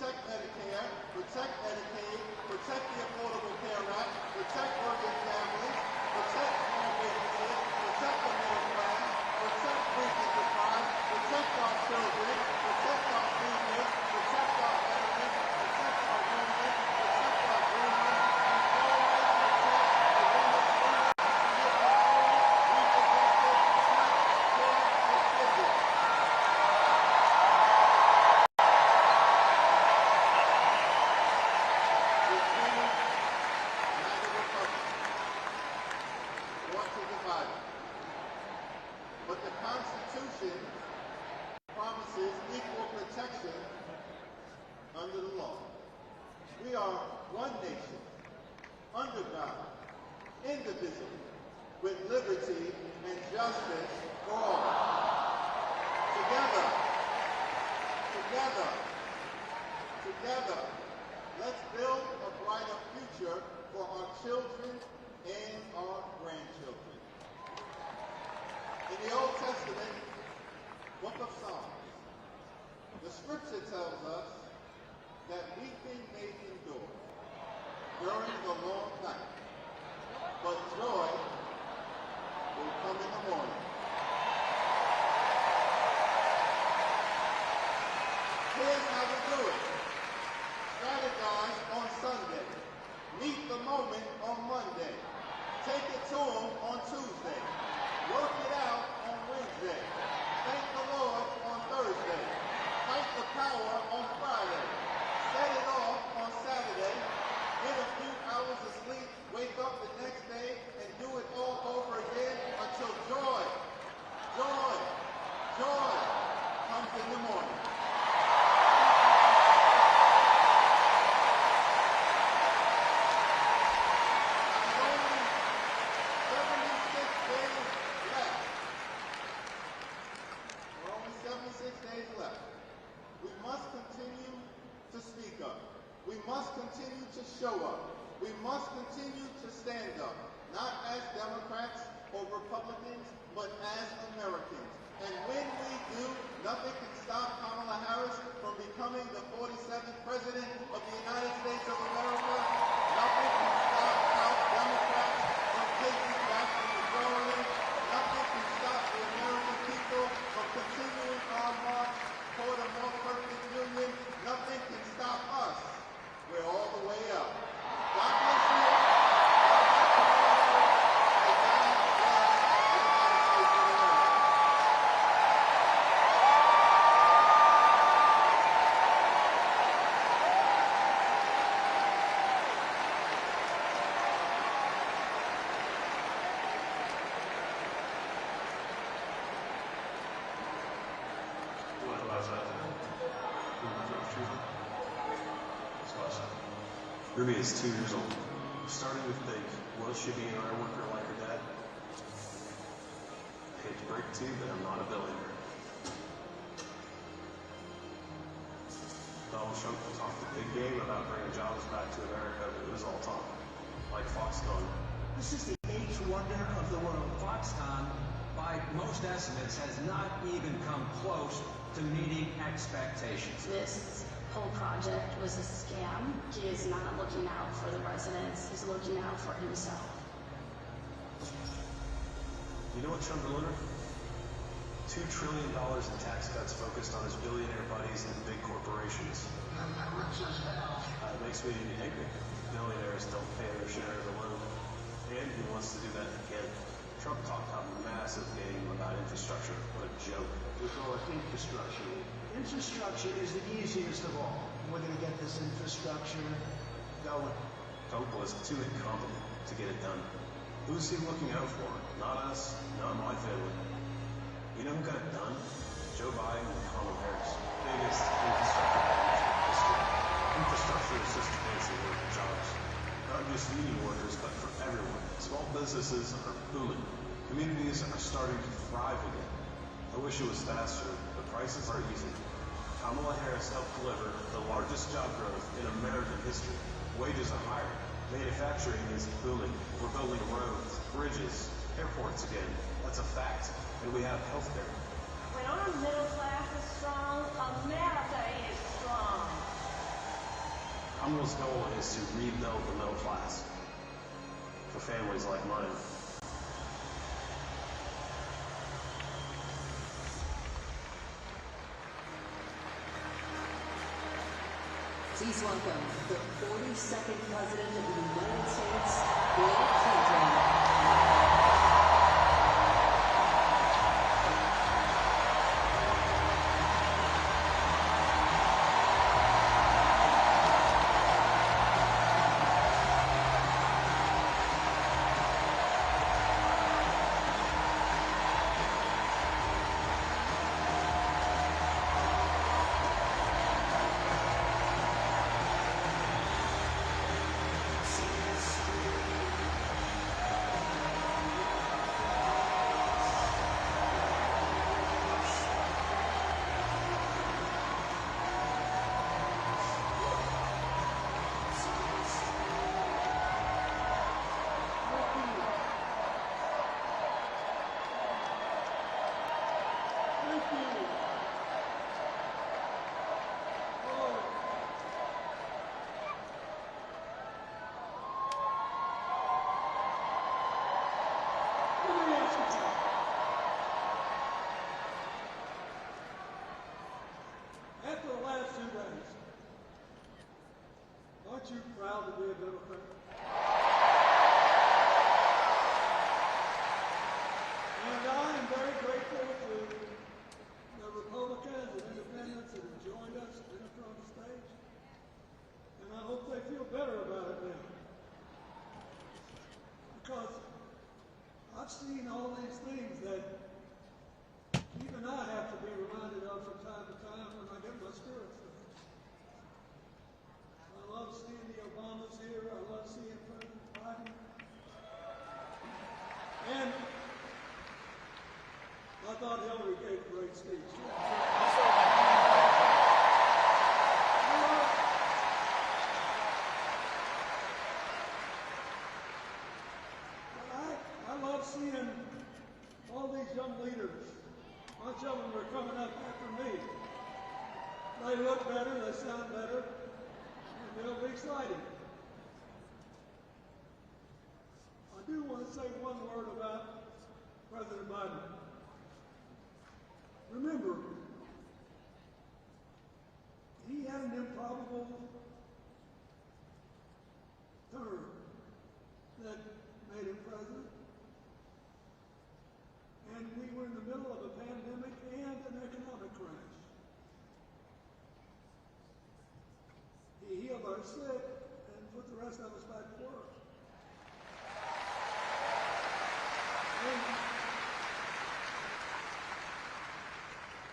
protect Medicare, protect Medicaid, protect the Affordable Care Act, protect working families, protect small businesses, protect the middle class, protect free enterprise, protect our children, protect our seniors, protect our veterans, protect our women, protect our dreamers, and always protect the women's freedom to make their own reproductive health care decisions. But the Constitution promises equal protection under the law. We are one nation, under God, indivisible, with liberty and justice for all. Together, let's build a brighter future for our children and our grandchildren. In the Old Testament, book of Psalms, the scripture tells us that weeping may endure during the long night, but joy will come in the morning. Here's how we do it. Strategize on Sunday. Meet the moment on Monday. Take it to them on Tuesday. Work it out on Wednesday. Thank the Lord on Thursday. Fight the power on Friday. Set it off on Saturday. Get a few hours of sleep. Wake up the next day and do it all over again until joy comes in the morning. We must continue to show up. We must continue to stand up, not as Democrats or Republicans, but as Americans. And when we do, nothing can stop Kamala Harris from becoming the 47th President of the United States of America. Nothing can stop House Democrats from taking back the majority. Nothing can stop the American people from continuing our march toward a more perfect union. Nothing can stop us. We're all the way up. God bless you. Ruby is 2 years old. I'm starting to think, will she be an iron worker like her dad? I hate to break it to you, but I'm not a billionaire. Donald Trump talked a big game about bringing jobs back to America, but it was all talk. Like Foxconn. This is the 8th wonder of the world. Foxconn, by most estimates, has not even come close to meeting expectations. This whole project was a scam. He is not looking out for the residents. He's looking out for himself. You know what Trump delivered? $2 trillion in tax cuts focused on his billionaire buddies and big corporations. It makes me angry. Billionaires don't pay their share of the loan. And he wants to do that again. Trump talked a massive game about infrastructure. What a joke. We call it infrastructure. Infrastructure is the easiest of all. We're going to get this infrastructure going. Trump was too incompetent to get it done. Who's he looking out for? Not us, not my family. You know who got it done? Joe Biden and Kamala Harris. Biggest infrastructure package in history. Infrastructure is just a fancy word for jobs. Not just union workers, but for everyone. Small businesses are booming. Communities are starting to thrive again. I wish it was faster. The prices are easy. Kamala Harris helped deliver the largest job growth in American history. Wages are higher. Manufacturing is booming. We're building roads, bridges, airports again. That's a fact. And we have healthcare. When our middle class is strong, America is strong. Kamala's goal is to rebuild the middle class for families like mine. Please welcome the 42nd President of the United States, Bill Clinton. After the last 2 days, aren't you proud to be a Democrat? And I am very grateful to the Republicans and independents that have joined us in front of the stage. And I hope they feel better about it now. Because I've seen all these things that even I have to be reminded of from time to time when I get my spirits up. I love seeing the Obamas here. I love seeing President Biden. And I thought Hillary gave a great speech. I love seeing all these young leaders. A bunch of them are coming up after me. They look better, they sound better, and they'll be exciting. I do want to say one word about President Biden. Remember, he had an improbable turn that made him president. And we were in the middle of a pandemic and an economic crash. He healed our sick and put the rest of us back to work. And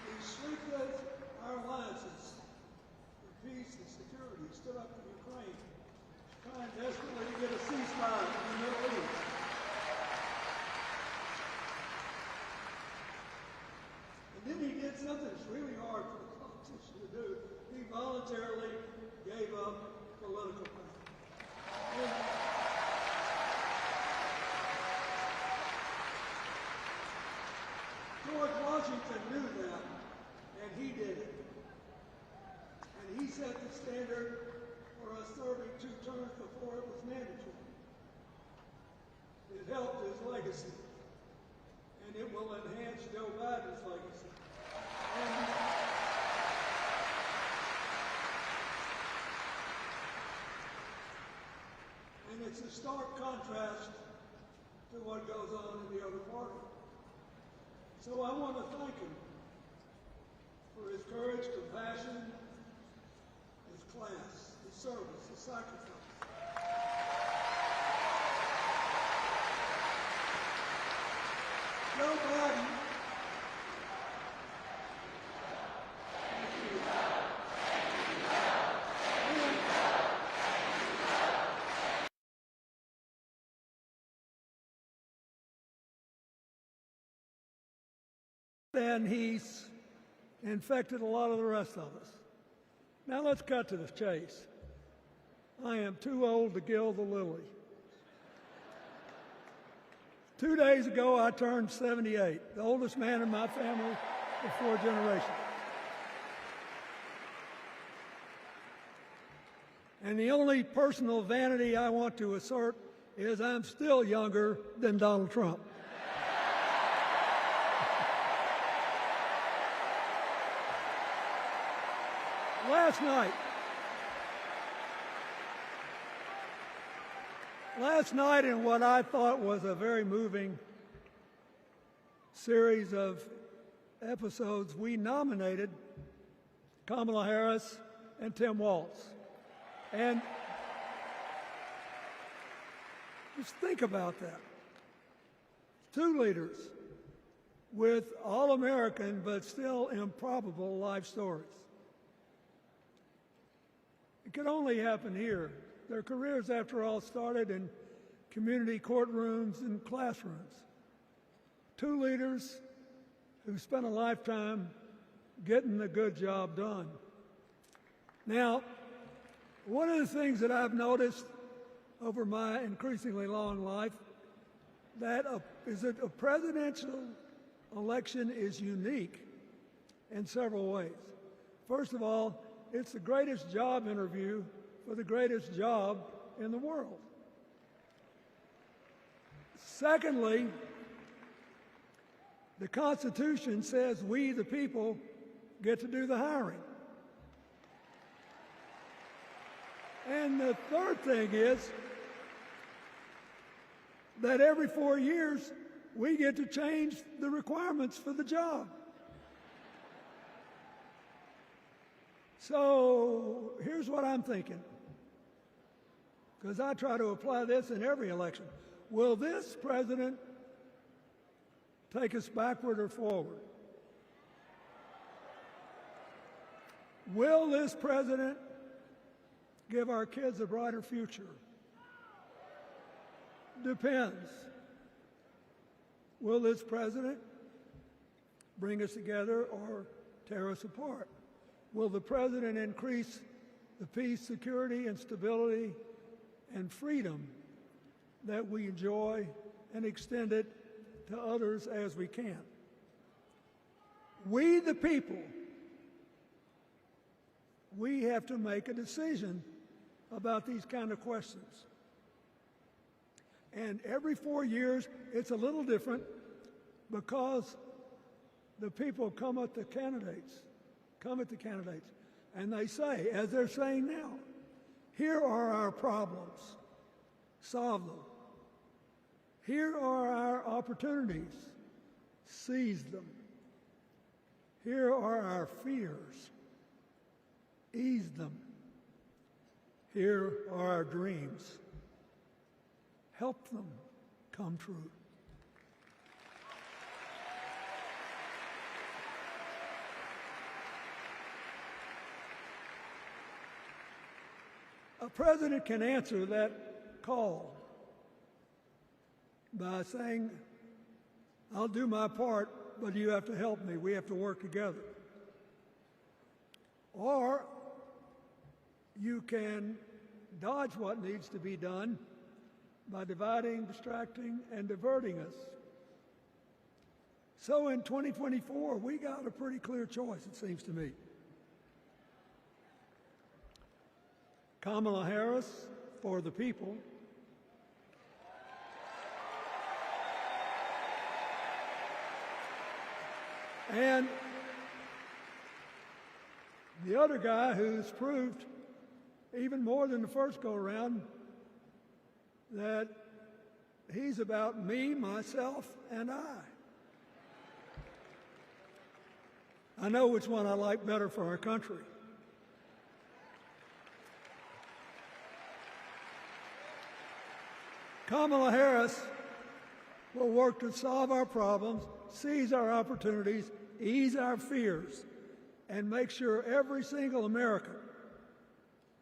he strengthened our alliances for peace and security. He stood up for Ukraine, trying desperately to get a ceasefire in the Middle East. And then he did something that's really hard for the politician to do. He voluntarily gave up political power. And George Washington knew that, and he did it. And he set the standard for us serving 2 terms before it was mandatory. It helped his legacy, and it will enhance Joe Biden's legacy. And it's a stark contrast to what goes on in the other party. So I want to thank him for his courage, compassion, his class, his service, his sacrifice. Joe Biden, and he's infected a lot of the rest of us. Now let's cut to the chase. I am too old to gild the lily. 2 days ago, I turned 78, the oldest man in my family of 4 generations. And the only personal vanity I want to assert is I'm still younger than Donald Trump. Last night, in what I thought was a very moving series of episodes, we nominated Kamala Harris and Tim Walz. And just think about that. Two leaders with all-American but still improbable life stories. It could only happen here. Their careers, after all, started in community courtrooms and classrooms. Two leaders who spent a lifetime getting the good job done. Now, one of the things that I've noticed over my increasingly long life is that a presidential election is unique in several ways. First of all, it's the greatest job interview for the greatest job in the world. Secondly, the Constitution says we, the people, get to do the hiring. And the third thing is that every 4 years, we get to change the requirements for the job. So here's what I'm thinking, because I try to apply this in every election. Will this president take us backward or forward? Will this president give our kids a brighter future? Depends. Will this president bring us together or tear us apart? Will the president increase the peace, security, and stability and freedom that we enjoy and extend it to others as we can? We, the people, we have to make a decision about these kind of questions. And every 4 years, it's a little different because the people come at the candidates, and they say, as they're saying now, here are our problems, solve them. Here are our opportunities, seize them. Here are our fears, ease them. Here are our dreams, help them come true. A president can answer that call by saying, I'll do my part, but you have to help me. We have to work together. Or you can dodge what needs to be done by dividing, distracting, and diverting us. So in 2024, we got a pretty clear choice, it seems to me. Kamala Harris for the people, and the other guy who's proved even more than the first go-around that he's about me, myself, and I know which one I like better for our country. Kamala Harris will work to solve our problems, seize our opportunities, ease our fears, and make sure every single American,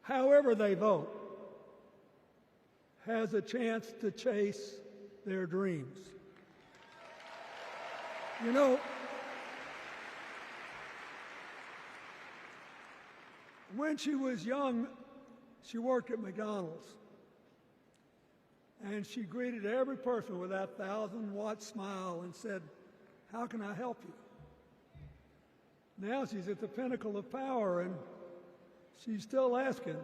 however they vote, has a chance to chase their dreams. You know, when she was young, she worked at McDonald's. And she greeted every person with that 1,000-watt smile and said, "How can I help you?" Now she's at the pinnacle of power, and she's still asking,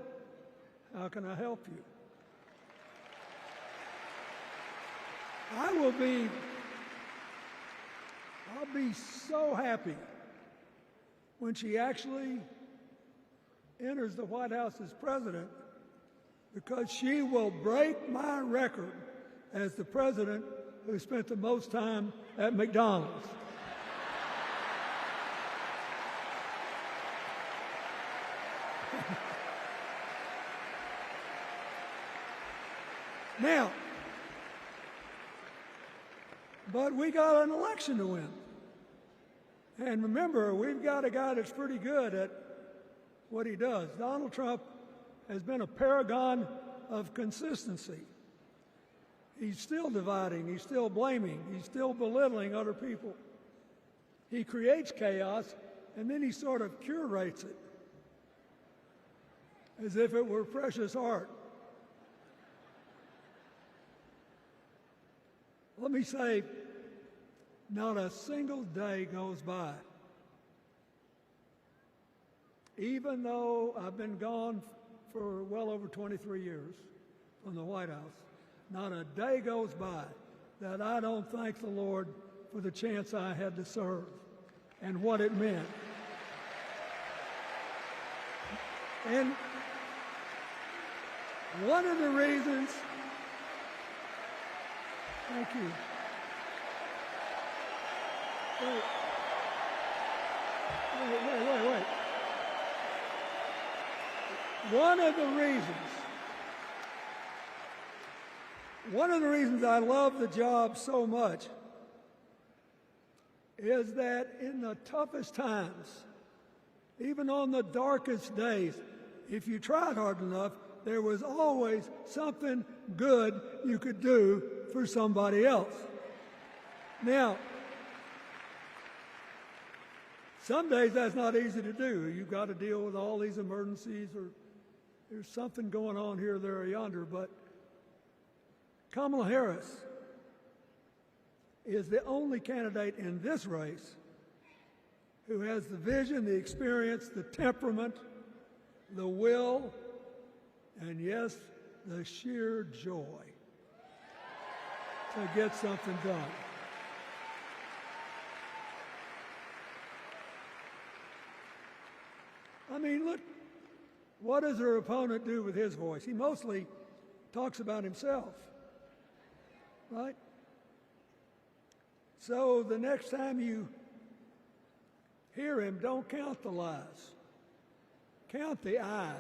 How can I help you? I'll be so happy when she actually enters the White House as president, because she will break my record as the president who spent the most time at McDonald's. Now, but we got an election to win. And remember, we've got a guy that's pretty good at what he does. Donald Trump has been a paragon of consistency. He's still dividing, he's still blaming, he's still belittling other people. He creates chaos, and then he sort of curates it as if it were precious art. Let me say, not a single day goes by, even though I've been gone for well over 23 years from the White House, not a day goes by that I don't thank the Lord for the chance I had to serve and what it meant. And one of the reasons, thank you. Wait. One of the reasons I love the job so much is that in the toughest times, even on the darkest days, if you tried hard enough, there was always something good you could do for somebody else. Now, some days that's not easy to do. You've got to deal with all these emergencies, or there's something going on here, there, or yonder. But Kamala Harris is the only candidate in this race who has the vision, the experience, the temperament, the will, and yes, the sheer joy to get something done. I mean, look, what does her opponent do with his voice? He mostly talks about himself, right? So the next time you hear him, don't count the lies. Count the eyes.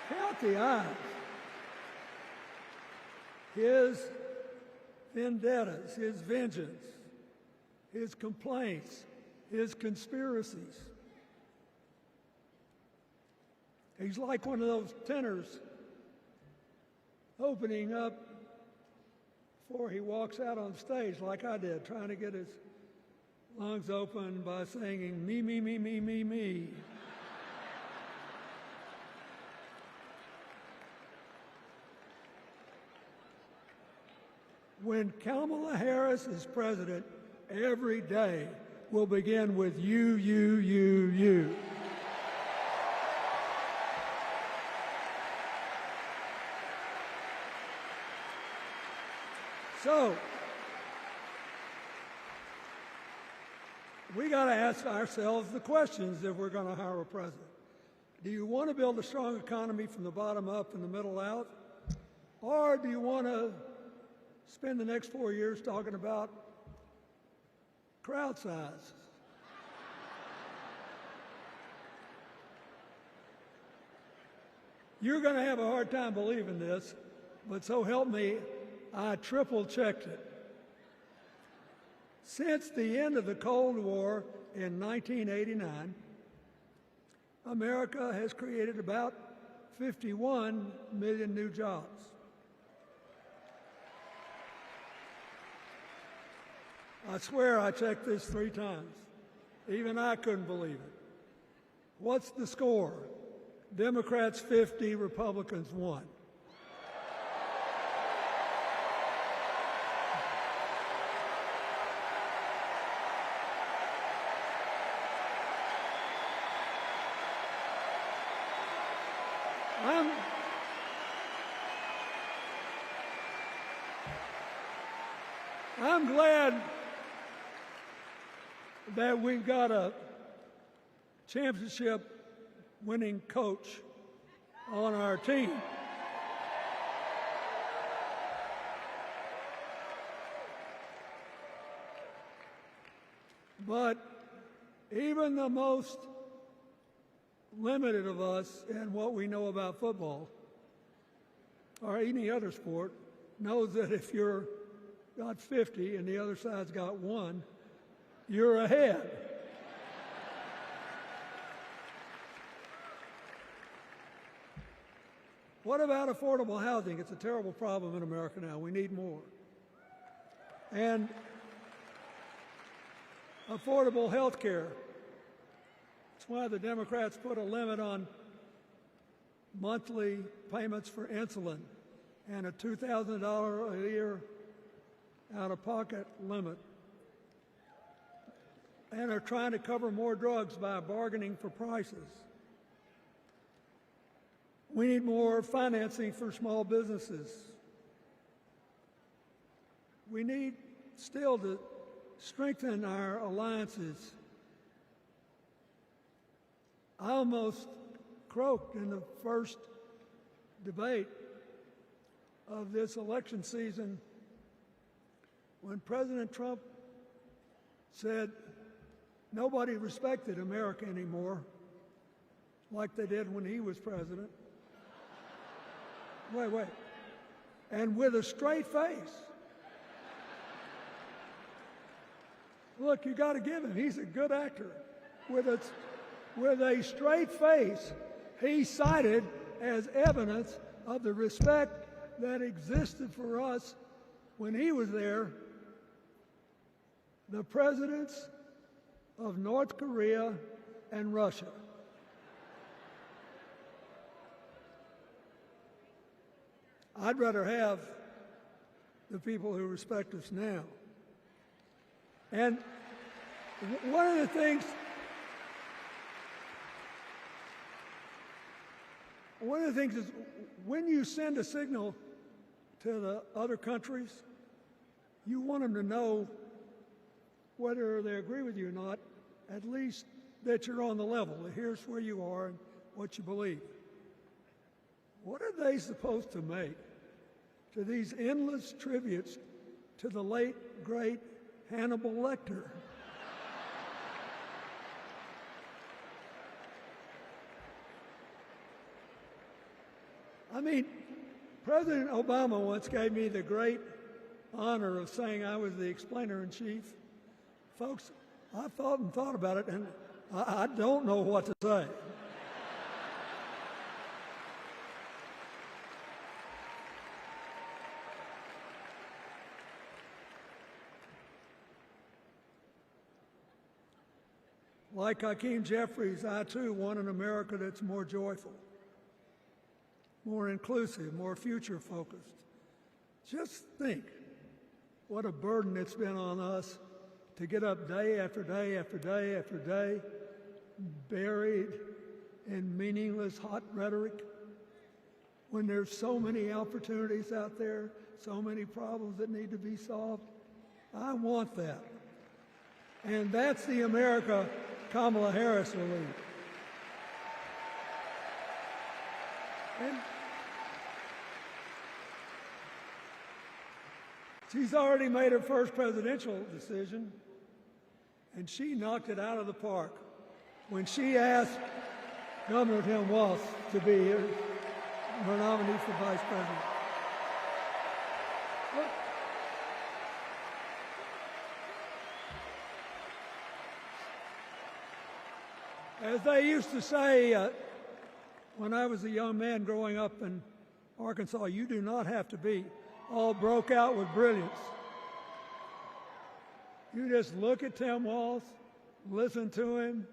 Count the eyes. His vendettas, his vengeance, his complaints, his conspiracies. He's like one of those tenors opening up before he walks out on stage, like I did, trying to get his lungs open by singing, me, me, me, me, me, me. When Kamala Harris is president, every day will begin with you, you, you, you. So, we got to ask ourselves the questions if we're going to hire a president. Do you want to build a strong economy from the bottom up and the middle out? Or do you want to spend the next 4 years talking about crowd size? You're going to have a hard time believing this, but so help me, I triple-checked it. Since the end of the Cold War in 1989, America has created about 51 million new jobs. I swear I checked this 3 times. Even I couldn't believe it. What's the score? Democrats 50, Republicans 1. I'm glad that we've got a championship-winning coach on our team. But even the most limited of us in what we know about football or any other sport knows that if you're got 50 and the other side's got 1, you're ahead. What about affordable housing? It's a terrible problem in America now. We need more. And affordable health care. That's why the Democrats put a limit on monthly payments for insulin and a $2,000 a year out-of-pocket limit. And are trying to cover more drugs by bargaining for prices. We need more financing for small businesses. We need still to strengthen our alliances. I almost croaked in the first debate of this election season when President Trump said nobody respected America anymore like they did when he was president. Wait. And with a straight face. Look, you got to give him. He's a good actor. With a straight face, he cited as evidence of the respect that existed for us when he was there the presidents of North Korea and Russia. I'd rather have the people who respect us now. And one of the things is when you send a signal to the other countries, you want them to know whether they agree with you or not, at least that you're on the level. Here's where you are and what you believe. What are they supposed to make to these endless tributes to the late, great Hannibal Lecter? I mean, President Obama once gave me the great honor of saying I was the explainer-in-chief. Folks, I thought about it, and I don't know what to say. Like Hakeem Jeffries, I too want an America that's more joyful, more inclusive, more future-focused. Just think what a burden it's been on us to get up day after day after day after day, buried in meaningless hot rhetoric, when there's so many opportunities out there, so many problems that need to be solved. I want that. And that's the America Kamala Harris will lead. And she's already made her first presidential decision, and she knocked it out of the park when she asked Governor Tim Walz to be her nominee for vice president. Look, as they used to say when I was a young man growing up in Arkansas, you do not have to be all broke out with brilliance. You just look at Tim Walz, listen to him,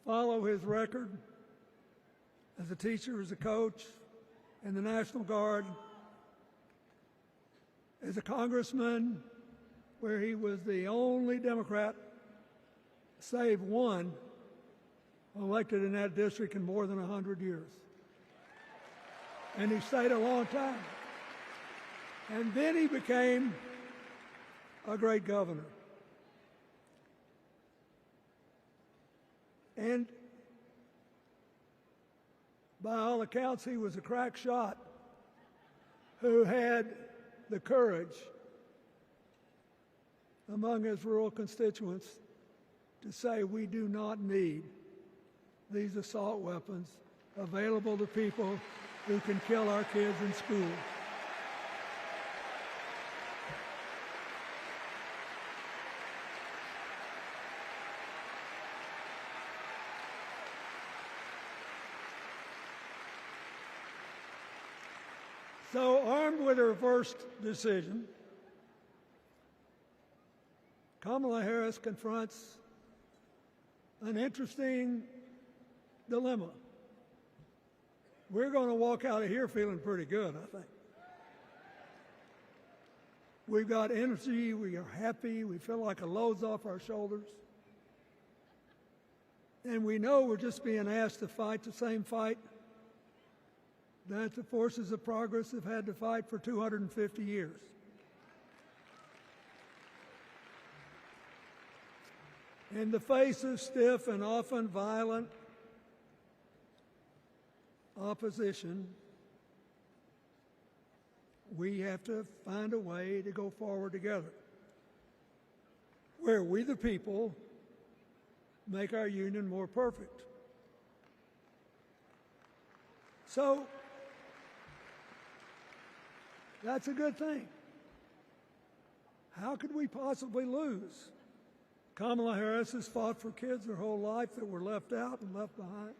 follow his record as a teacher, as a coach, in the National Guard, as a congressman, where he was the only Democrat, save one, elected in that district in more than 100 years. And he stayed a long time. And then he became a great governor. And by all accounts, he was a crack shot who had the courage among his rural constituents to say, we do not need these assault weapons available to people who can kill our kids in school. So, armed with her first decision, Kamala Harris confronts an interesting dilemma. We're going to walk out of here feeling pretty good, I think. We've got energy, we are happy, we feel like a load's off our shoulders. And we know we're just being asked to fight the same fight that the forces of progress have had to fight for 250 years. In the face of stiff and often violent opposition, we have to find a way to go forward together, where we the people make our union more perfect. So, that's a good thing. How could we possibly lose? Kamala Harris has fought for kids her whole life that were left out and left behind.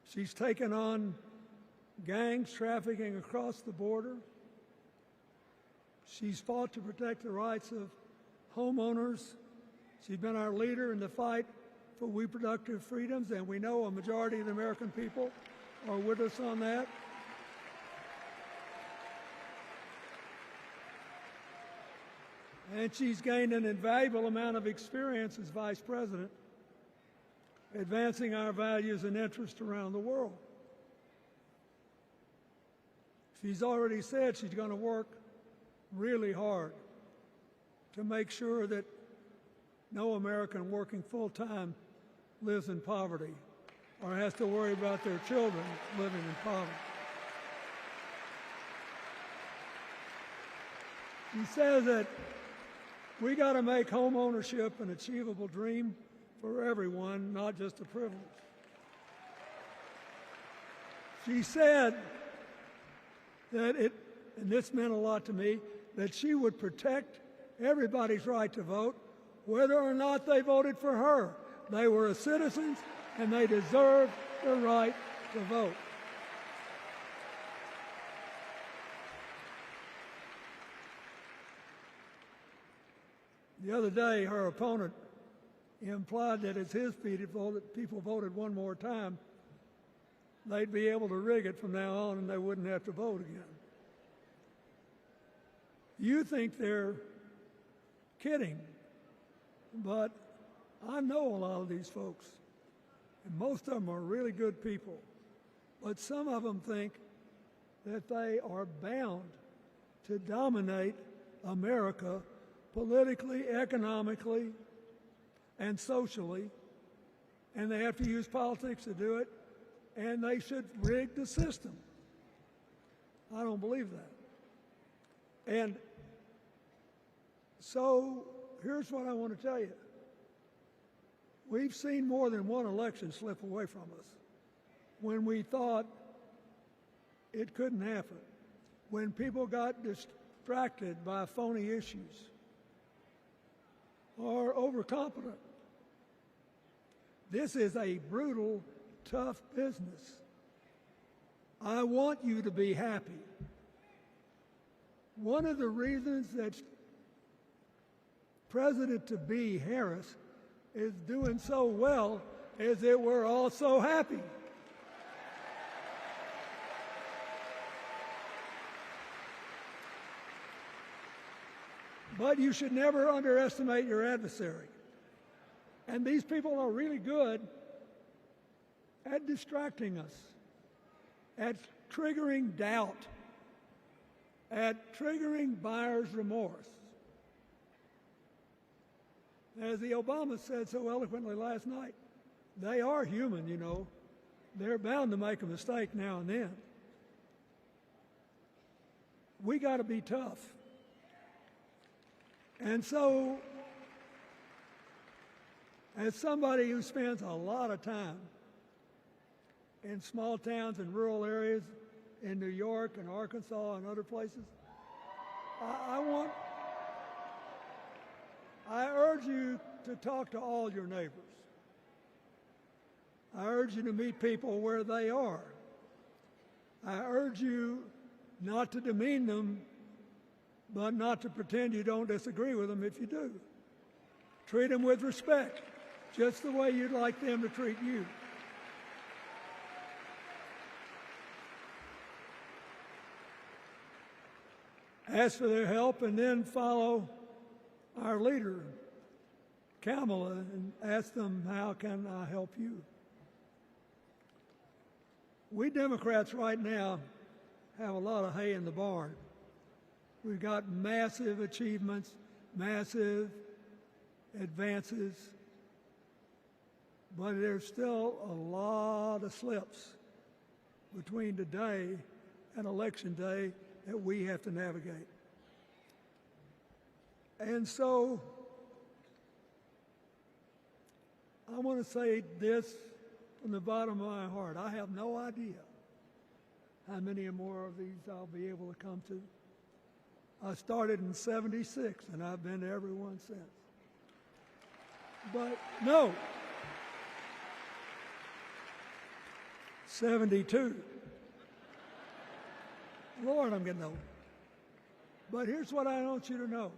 She's taken on gangs trafficking across the border. She's fought to protect the rights of homeowners. She's been our leader in the fight for reproductive freedoms, and we know a majority of the American people are with us on that. And she's gained an invaluable amount of experience as vice president, advancing our values and interests around the world. She's already said she's going to work really hard to make sure that no American working full-time lives in poverty or has to worry about their children living in poverty. She says that we got to make home ownership an achievable dream for everyone, not just a privilege. She said that and this meant a lot to me, that she would protect everybody's right to vote, whether or not they voted for her. They were citizens and they deserved the right to vote. The other day, her opponent implied that as his people voted one more time, they'd be able to rig it from now on and they wouldn't have to vote again. You think they're kidding, but I know a lot of these folks, and most of them are really good people, but some of them think that they are bound to dominate America politically, economically, and socially, and they have to use politics to do it, and they should rig the system. I don't believe that. And so here's what I want to tell you. We've seen more than one election slip away from us when we thought it couldn't happen, when people got distracted by phony issues or overconfident. This is a brutal, tough business. I want you to be happy. One of the reasons that President-to-be Harris is doing so well is that we're all so happy. But you should never underestimate your adversary. And these people are really good at distracting us, at triggering doubt, at triggering buyer's remorse. As the Obama said so eloquently last night, they are human, you know. They're bound to make a mistake now and then. We got to be tough. And so, as somebody who spends a lot of time in small towns and rural areas in New York and Arkansas and other places, I urge you to talk to all your neighbors. I urge you to meet people where they are. I urge you not to demean them, but not to pretend you don't disagree with them if you do. Treat them with respect, just the way you'd like them to treat you. Ask for their help and then follow our leader, Kamala, and ask them, how can I help you? We Democrats right now have a lot of hay in the barn. We've got massive achievements, massive advances, but there's still a lot of slips between today and Election Day that we have to navigate. And so I want to say this from the bottom of my heart. I have no idea how many more of these I'll be able to come to. I started in '76, and I've been to every one since. But no, 72. Lord, I'm getting old. But here's what I want you to know.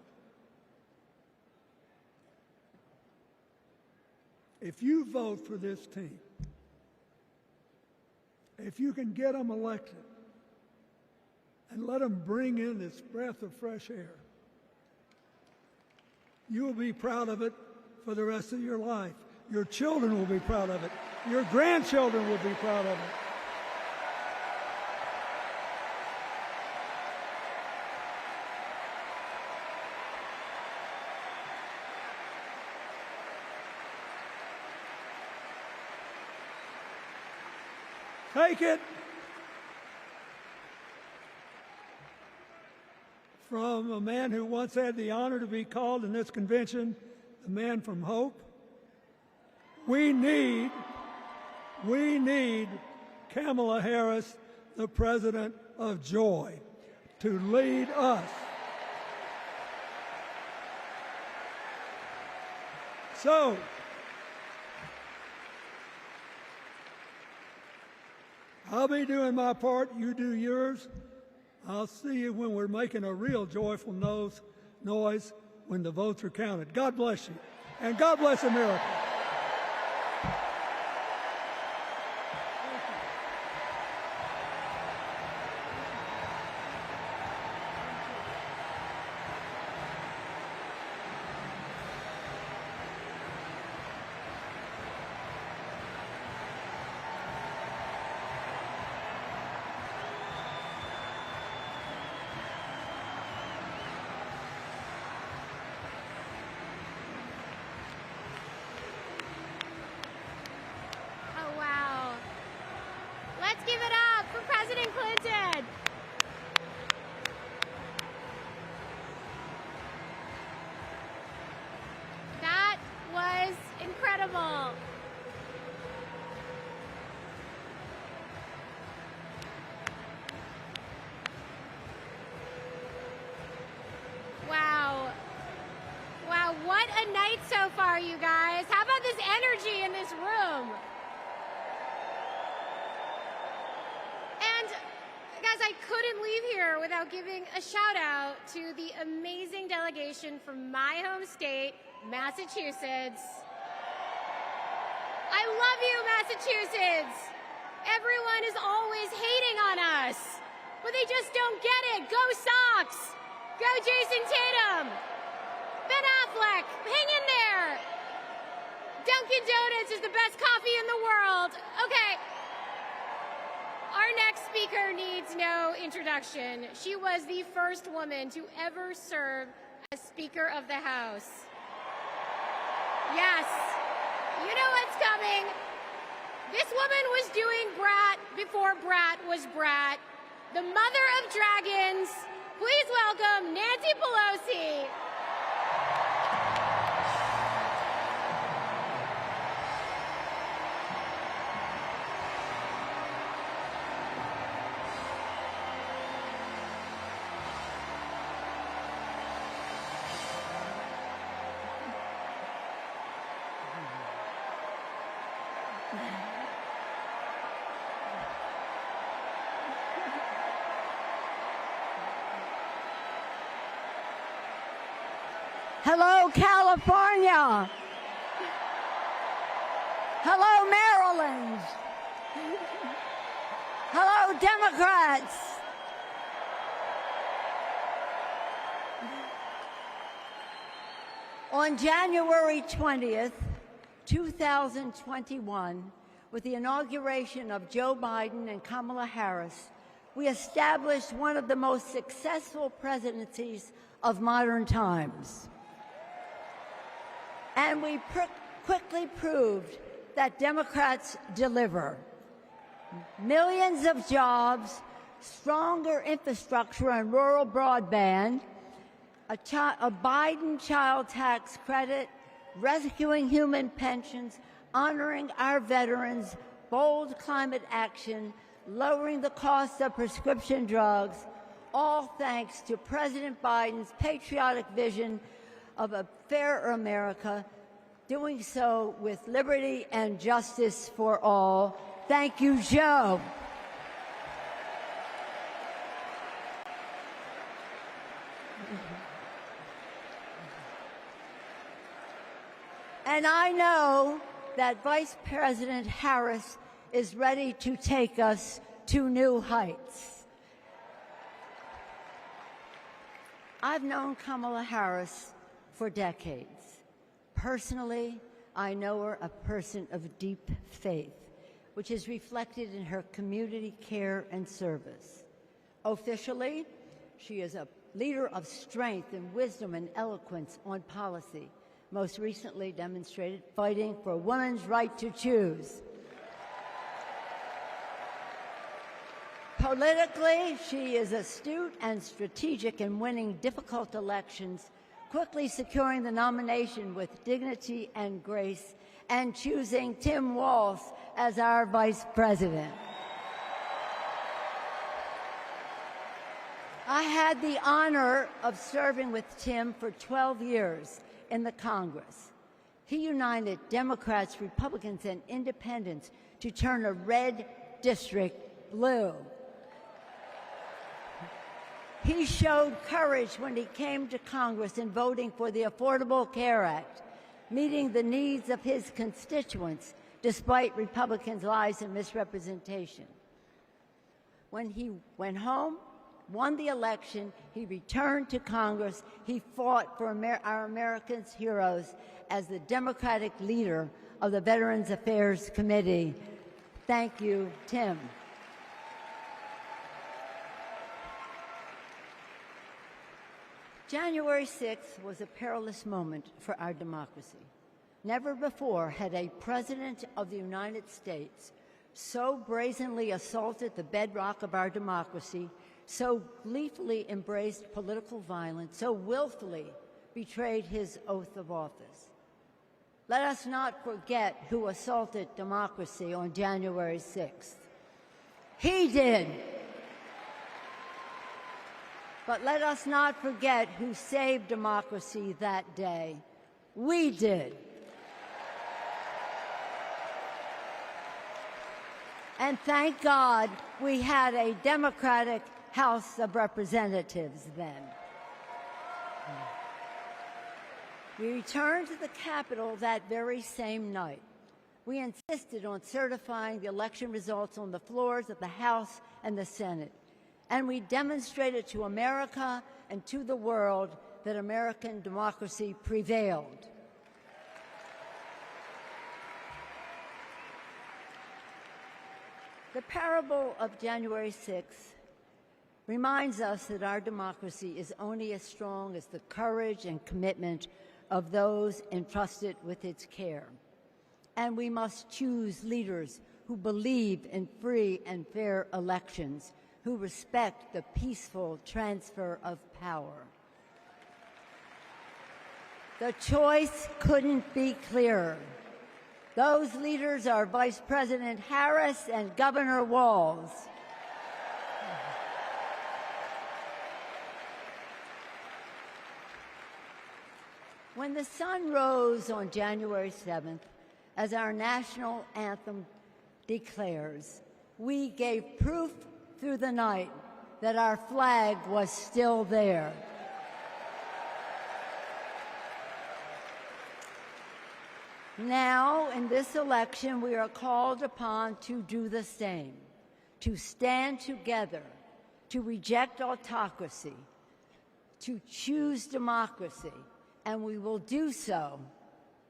If you vote for this team, if you can get them elected and let them bring in this breath of fresh air, you will be proud of it for the rest of your life. Your children will be proud of it. Your grandchildren will be proud of it. Take it from a man who once had the honor to be called in this convention the man from hope. We need Kamala Harris, the president of joy, to lead us. So, I'll be doing my part, you do yours. I'll see you when we're making a real joyful noise when the votes are counted. God bless you, and God bless America. Give it up for President Clinton. That was incredible. Wow. Wow, what a night so far, you guys. How about this energy in this room? I couldn't leave here without giving a shout out to the amazing delegation from my home state, Massachusetts. I love you, Massachusetts. Everyone is always hating on us, but they just don't get it. Go Sox! Go Jason Tatum! Ben Affleck, hang in there! Dunkin' Donuts is the best coffee in the world. Okay. Our next speaker needs no introduction. She was the first woman to ever serve as Speaker of the House. Yes. You know what's coming. This woman was doing brat before brat was brat. The mother of dragons. Please welcome Nancy Pelosi. Hello, California. Hello, Maryland. Hello, Democrats. On January 20th, 2021, with the inauguration of Joe Biden and Kamala Harris, we established one of the most successful presidencies of modern times. And we quickly proved that Democrats deliver. Millions of jobs, stronger infrastructure and rural broadband, a Biden child tax credit, rescuing human pensions, honoring our veterans, bold climate action, lowering the cost of prescription drugs, all thanks to President Biden's patriotic vision of a fairer America, doing so with liberty and justice for all. Thank you, Joe. And I know that Vice President Harris is ready to take us to new heights. I've known Kamala Harris for decades. Personally, I know her a person of deep faith, which is reflected in her community care and service. Officially, she is a leader of strength and wisdom and eloquence on policy, most recently demonstrated fighting for women's right to choose. Politically, she is astute and strategic in winning difficult elections, quickly securing the nomination with dignity and grace, and choosing Tim Walz as our vice president. I had the honor of serving with Tim for 12 years in the Congress. He united Democrats, Republicans, and independents to turn a red district blue. He showed courage when he came to Congress in voting for the Affordable Care Act, meeting the needs of his constituents despite Republicans' lies and misrepresentation. When he went home, won the election, he returned to Congress. He fought for our Americans' heroes as the Democratic leader of the Veterans Affairs Committee. Thank you, Tim. January 6th was a perilous moment for our democracy. Never before had a president of the United States so brazenly assaulted the bedrock of our democracy, so gleefully embraced political violence, so willfully betrayed his oath of office. Let us not forget who assaulted democracy on January 6th. He did. But let us not forget who saved democracy that day. We did. And thank God we had a Democratic House of Representatives then. We returned to the Capitol that very same night. We insisted on certifying the election results on the floors of the House and the Senate. And we demonstrated to America and to the world that American democracy prevailed. The parable of January 6th reminds us that our democracy is only as strong as the courage and commitment of those entrusted with its care. And we must choose leaders who believe in free and fair elections, who respect the peaceful transfer of power. The choice couldn't be clearer. Those leaders are Vice President Harris and Governor Walz. When the sun rose on January 7th, as our national anthem declares, we gave proof through the night that our flag was still there. Now, in this election, we are called upon to do the same, to stand together, to reject autocracy, to choose democracy, and we will do so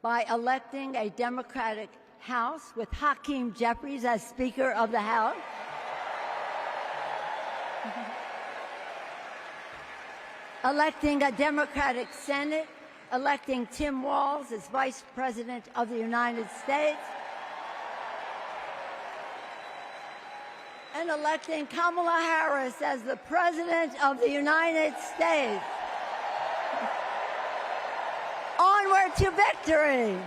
by electing a Democratic House with Hakeem Jeffries as Speaker of the House, electing a Democratic Senate, electing Tim Walz as Vice President of the United States, and electing Kamala Harris as the President of the United States. Onward to victory!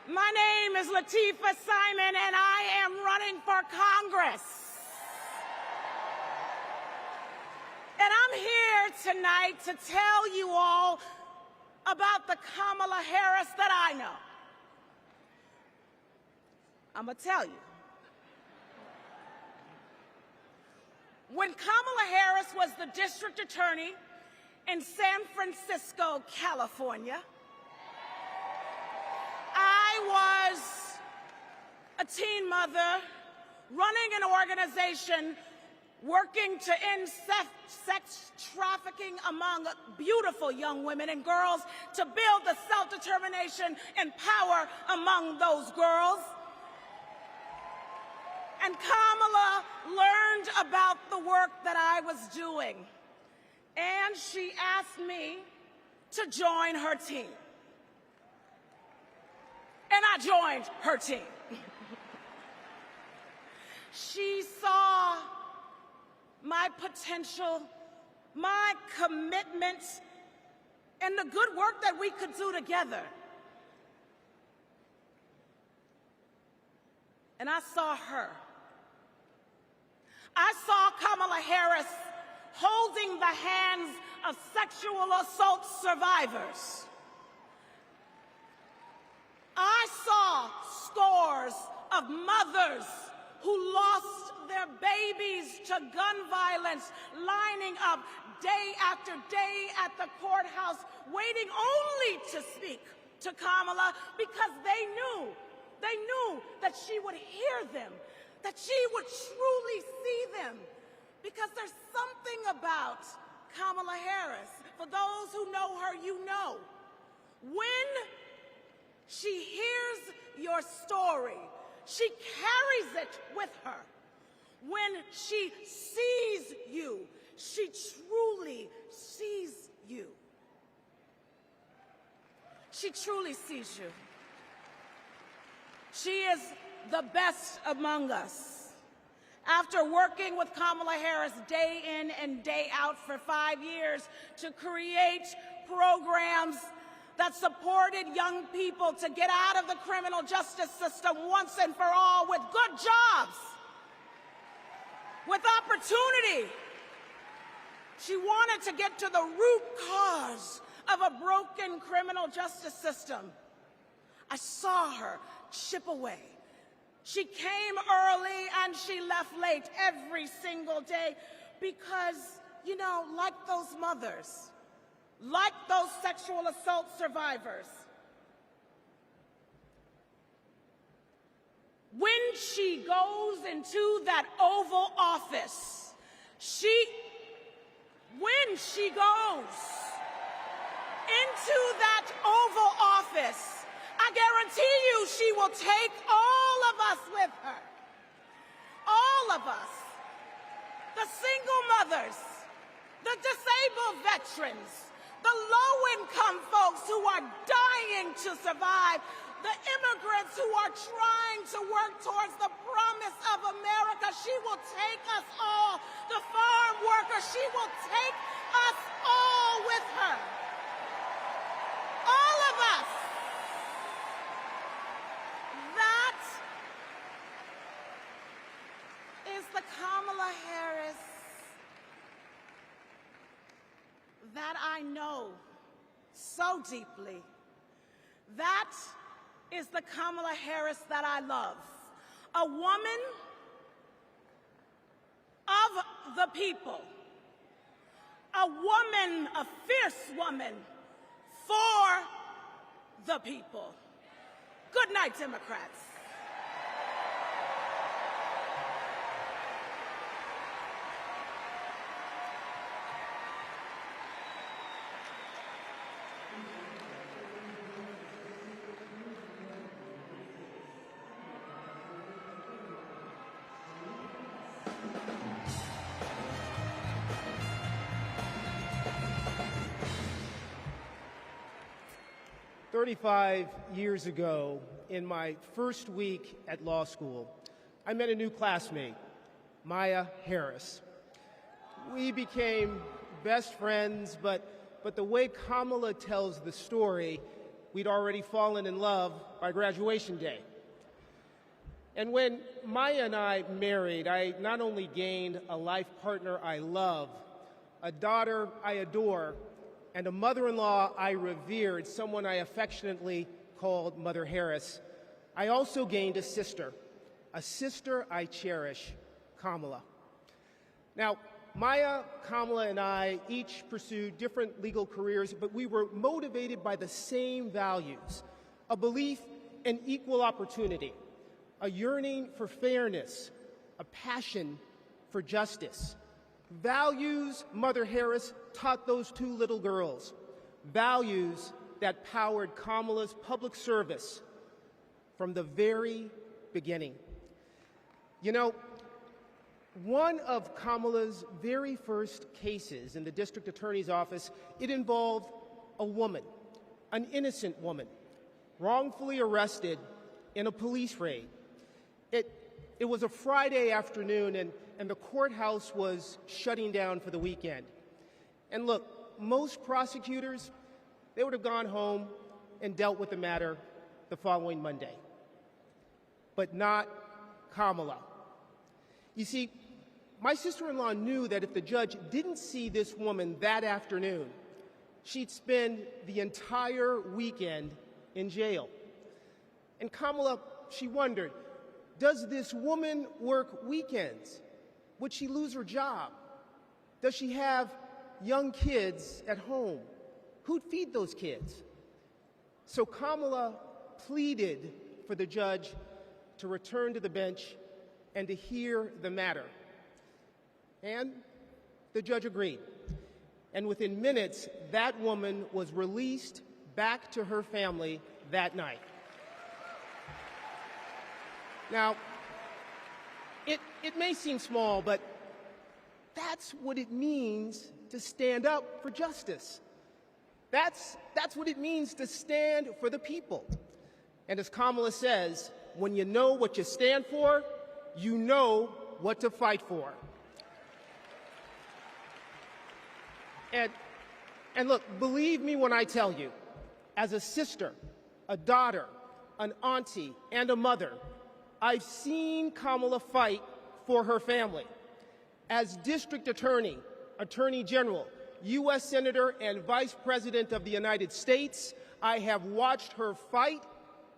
My name is Latifah Simon, and I am running for Congress. And I'm here tonight to tell you all about the Kamala Harris that I know. I'm going to tell you. When Kamala Harris was the district attorney in San Francisco, California. I was a teen mother running an organization working to end sex trafficking among beautiful young women and girls, to build the self-determination and power among those girls. And Kamala learned about the work that I was doing, and she asked me to join her team. And I joined her team. She saw my potential, my commitment, and the good work that we could do together. And I saw her. I saw Kamala Harris holding the hands of sexual assault survivors. I saw scores of mothers who lost their babies to gun violence, lining up day after day at the courthouse, waiting only to speak to Kamala because they knew that she would hear them, that she would truly see them. Because there's something about Kamala Harris. For those who know her, you know. When she hears your story, she carries it with her. When she sees you, she truly sees you. She truly sees you. She is the best among us. After working with Kamala Harris day in and day out for 5 years to create programs that supported young people to get out of the criminal justice system once and for all with good jobs, with opportunity. She wanted to get to the root cause of a broken criminal justice system. I saw her chip away. She came early and she left late every single day because, you know, like those mothers, like those sexual assault survivors, when she goes into that Oval Office, when she goes into that Oval Office, I guarantee you she will take all of us with her. All of us. The single mothers, the disabled veterans, the low-income folks who are dying to survive, the immigrants who are trying to work towards the promise of America. She will take us all. The farm workers, she will take us all with her. All of us. That is the Kamala Harris that I know so deeply. That is the Kamala Harris that I love. A woman of the people. A woman, a fierce woman for the people. Good night, Democrats. "35 years ago, in my first week at law school, I met a new classmate, Maya Harris. We became best friends, but the way Kamala tells the story, we'd already fallen in love by graduation day. And when Maya and I married, I not only gained a life partner I love, a daughter I adore, and a mother-in-law I revered, someone I affectionately called Mother Harris, I also gained a sister I cherish, Kamala. Now, Maya, Kamala, and I each pursued different legal careers, but we were motivated by the same values: a belief in equal opportunity, a yearning for fairness, a passion for justice. Values Mother Harris taught those two little girls, values that powered Kamala's public service from the very beginning. You know, one of Kamala's very first cases in the district attorney's office, it involved a woman, an innocent woman, wrongfully arrested in a police raid. It was a Friday afternoon, and the courthouse was shutting down for the weekend. And look, most prosecutors, they would have gone home and dealt with the matter the following Monday. But not Kamala. You see, my sister-in-law knew that if the judge didn't see this woman that afternoon, she'd spend the entire weekend in jail. And Kamala, she wondered, does this woman work weekends? Would she lose her job? Does she have young kids at home? Who'd feed those kids? So Kamala pleaded for the judge to return to the bench and to hear the matter. And the judge agreed. And within minutes, that woman was released back to her family that night. Now, it may seem small, but that's what it means to stand up for justice. That's what it means to stand for the people. And as Kamala says, when you know what you stand for, you know what to fight for. And look, believe me when I tell you, as a sister, a daughter, an auntie, and a mother, I've seen Kamala fight for her family. As district attorney, attorney general, U.S. Senator, and Vice President of the United States, I have watched her fight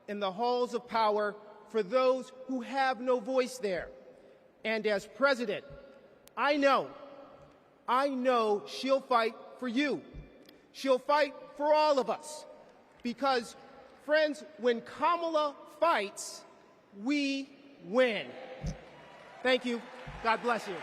in the halls of power for those who have no voice there. And as president, I know she'll fight for you. She'll fight for all of us. Because, friends, when Kamala fights, we win. Thank you. God bless you.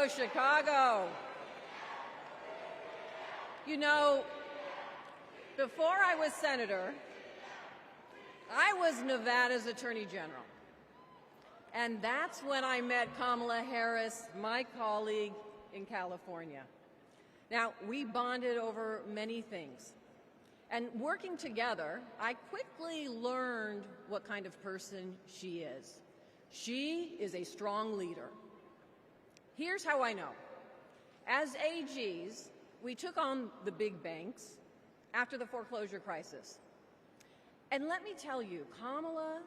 Chicago, Chicago. You know, before I was senator, I was Nevada's Attorney General. And that's when I met Kamala Harris, my colleague in California. Now, we bonded over many things. And working together, I quickly learned what kind of person she is. She is a strong leader. Here's how I know. As AGs, we took on the big banks after the foreclosure crisis. And let me tell you, Kamala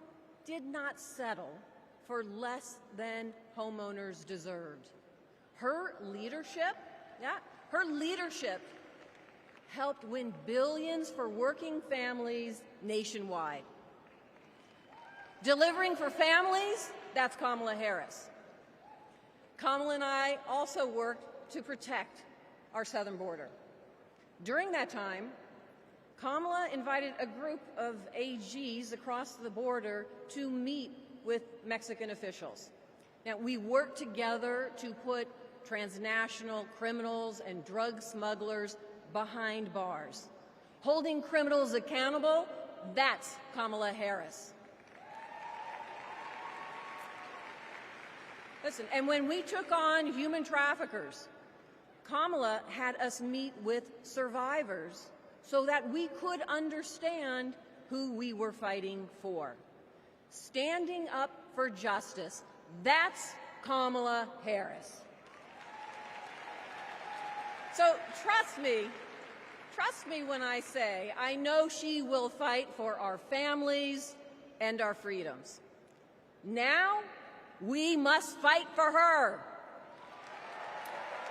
did not settle for less than homeowners deserved. Her leadership helped win billions for working families nationwide. Delivering for families, that's Kamala Harris. Kamala and I also worked to protect our southern border. During that time, Kamala invited a group of AGs across the border to meet with Mexican officials. Now, we worked together to put transnational criminals and drug smugglers behind bars. Holding criminals accountable, that's Kamala Harris. Listen, and when we took on human traffickers, Kamala had us meet with survivors so that we could understand who we were fighting for. Standing up for justice, that's Kamala Harris. So trust me when I say I know she will fight for our families and our freedoms. Now, we must fight for her.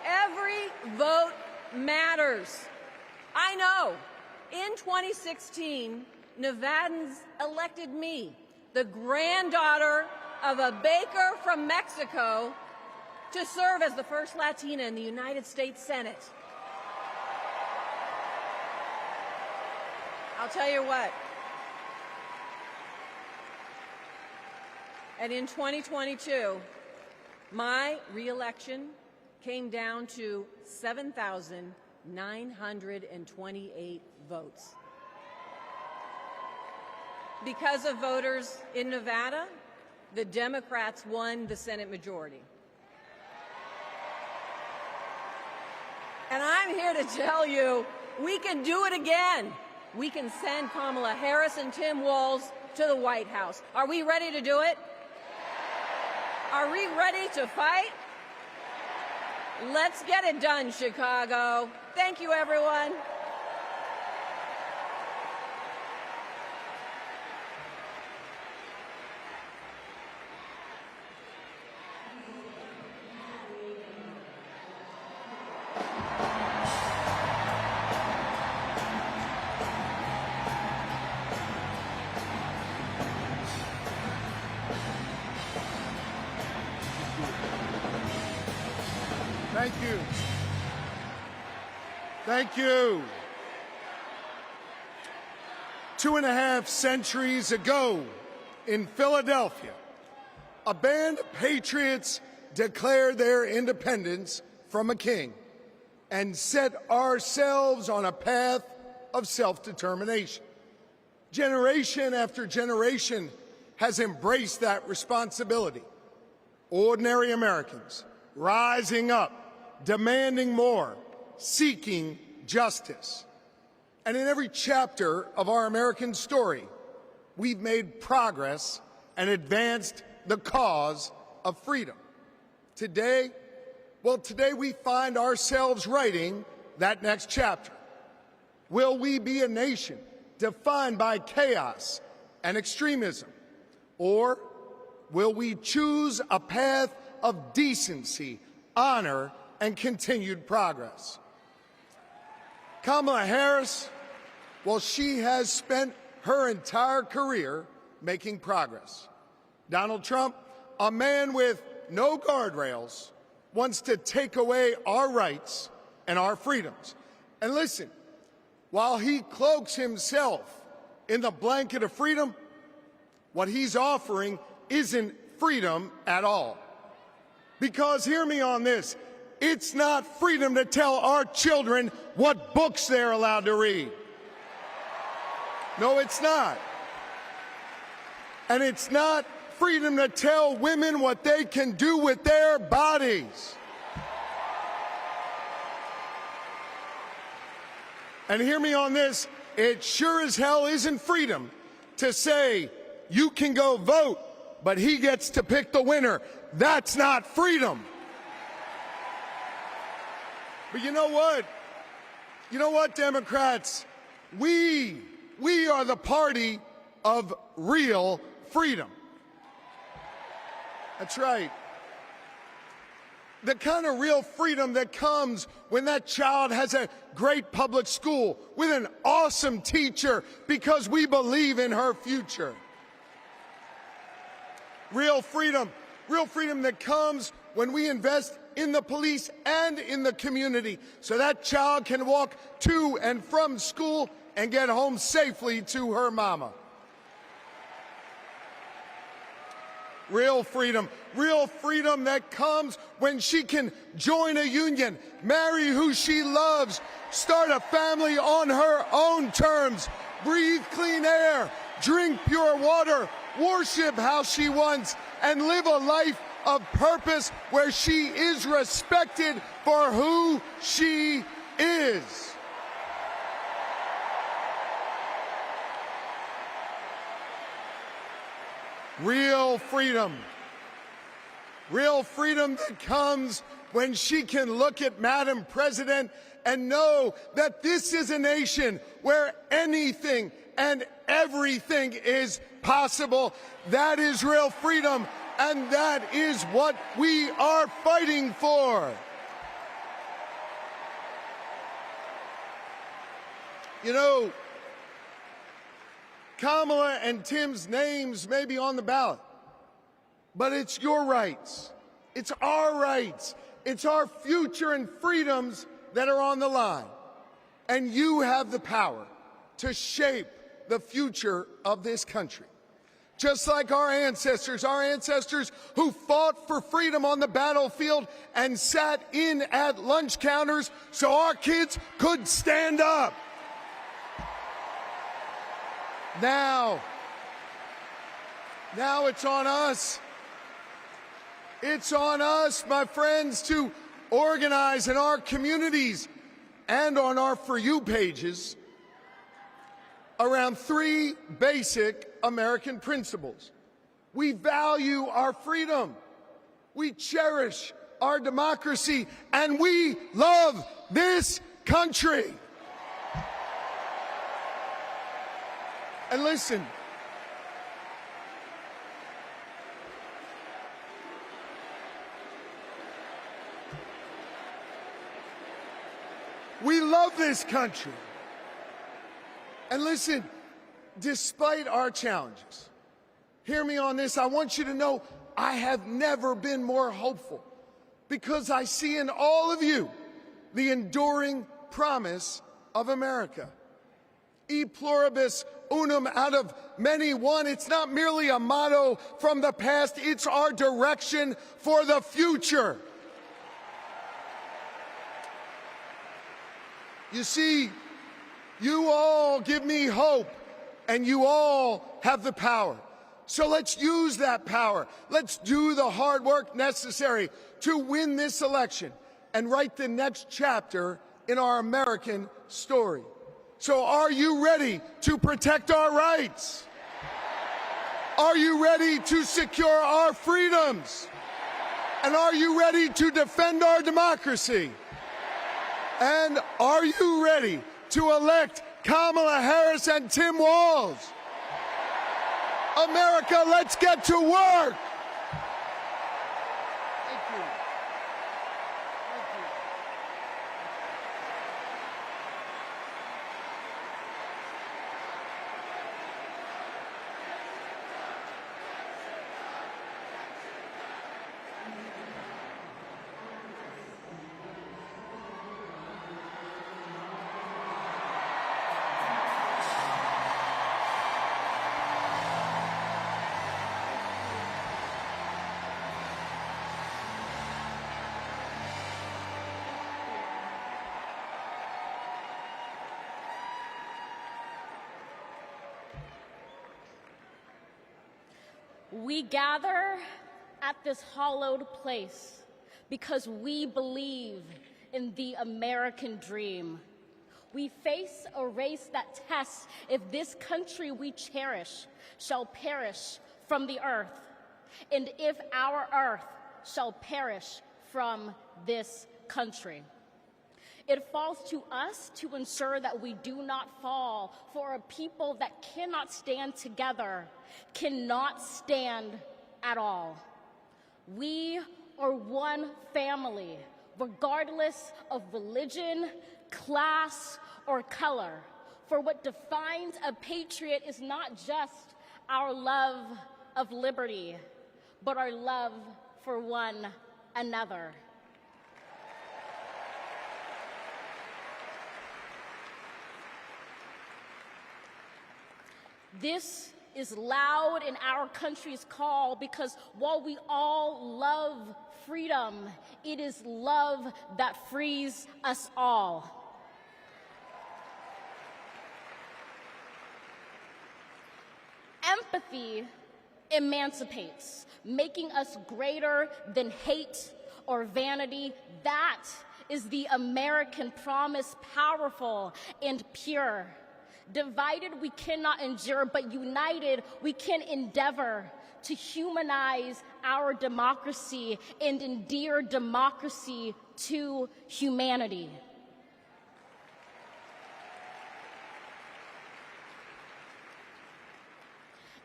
Every vote matters. I know. In 2016, Nevadans elected me, the granddaughter of a baker from Mexico, to serve as the first Latina in the United States Senate. I'll tell you what. And in 2022, my re-election came down to 7,928 votes. Because of voters in Nevada, the Democrats won the Senate majority. And I'm here to tell you, we can do it again. We can send Kamala Harris and Tim Walz to the White House. Are we ready to do it? Are we ready to fight? Let's get it done, Chicago. Thank you, everyone. Thank you. Thank you. 2.5 centuries ago in Philadelphia, a band of patriots declared their independence from a king and set ourselves on a path of self-determination. Generation after generation has embraced that responsibility. Ordinary Americans rising up, demanding more, seeking justice. And in every chapter of our American story, we've made progress and advanced the cause of freedom. Today we find ourselves writing that next chapter. Will we be a nation defined by chaos and extremism? Or will we choose a path of decency, honor, and continued progress? Kamala Harris, well, she has spent her entire career making progress. Donald Trump, a man with no guardrails, wants to take away our rights and our freedoms. And listen, while he cloaks himself in the blanket of freedom, what he's offering isn't freedom at all. Because hear me on this, It's not freedom to tell our children what books they're allowed to read. No, it's not. And it's not freedom to tell women what they can do with their bodies. And hear me on this, it sure as hell isn't freedom to say you can go vote, but he gets to pick the winner. That's not freedom. But you know what? You know what, Democrats? We are the party of real freedom. That's right. The kind of real freedom that comes when that child has a great public school with an awesome teacher because we believe in her future. Real freedom that comes when we invest in the police and in the community so that child can walk to and from school and get home safely to her mama. Real freedom that comes when she can join a union, marry who she loves, start a family on her own terms, breathe clean air, drink pure water, worship how she wants, and live a life of purpose where she is respected for who she is. Real freedom that comes when she can look at Madam President and know that this is a nation where anything and everything is possible. That is real freedom, and that is what we are fighting for. You know, Kamala and Tim's names may be on the ballot, but it's your rights. It's our rights. It's our future and freedoms that are on the line. And you have the power to shape the future of this country. Just like our ancestors who fought for freedom on the battlefield and sat in at lunch counters so our kids could stand up. Now it's on us. It's on us, my friends, to organize in our communities and on our For You pages around three basic American principles. We value our freedom, we cherish our democracy, and we love this country. And listen, we love this country. And listen, despite our challenges, hear me on this, I want you to know I have never been more hopeful because I see in all of you the enduring promise of America. E pluribus unum, out of many one. It's not merely a motto from the past, it's our direction for the future. You see, you all give me hope, and you all have the power. So let's use that power. Let's do the hard work necessary to win this election and write the next chapter in our American story. So are you ready to protect our rights? Are you ready to secure our freedoms? And are you ready to defend our democracy? And are you ready to elect Kamala Harris and Tim Walz? America, let's get to work! Thank you. Thank you. We gather at this hallowed place because we believe in the American dream. We face a race that tests if this country we cherish shall perish from the earth, and if our earth shall perish from this country. It falls to us to ensure that we do not fall, for a people that cannot stand together cannot stand at all. We are one family, regardless of religion, class, or color. For what defines a patriot is not just our love of liberty, but our love for one another. This is loud in our country's call because while we all love freedom, it is love that frees us all. Empathy emancipates, making us greater than hate or vanity. That is the American promise, powerful and pure. Divided we cannot endure, but united we can endeavor to humanize our democracy and endear democracy to humanity.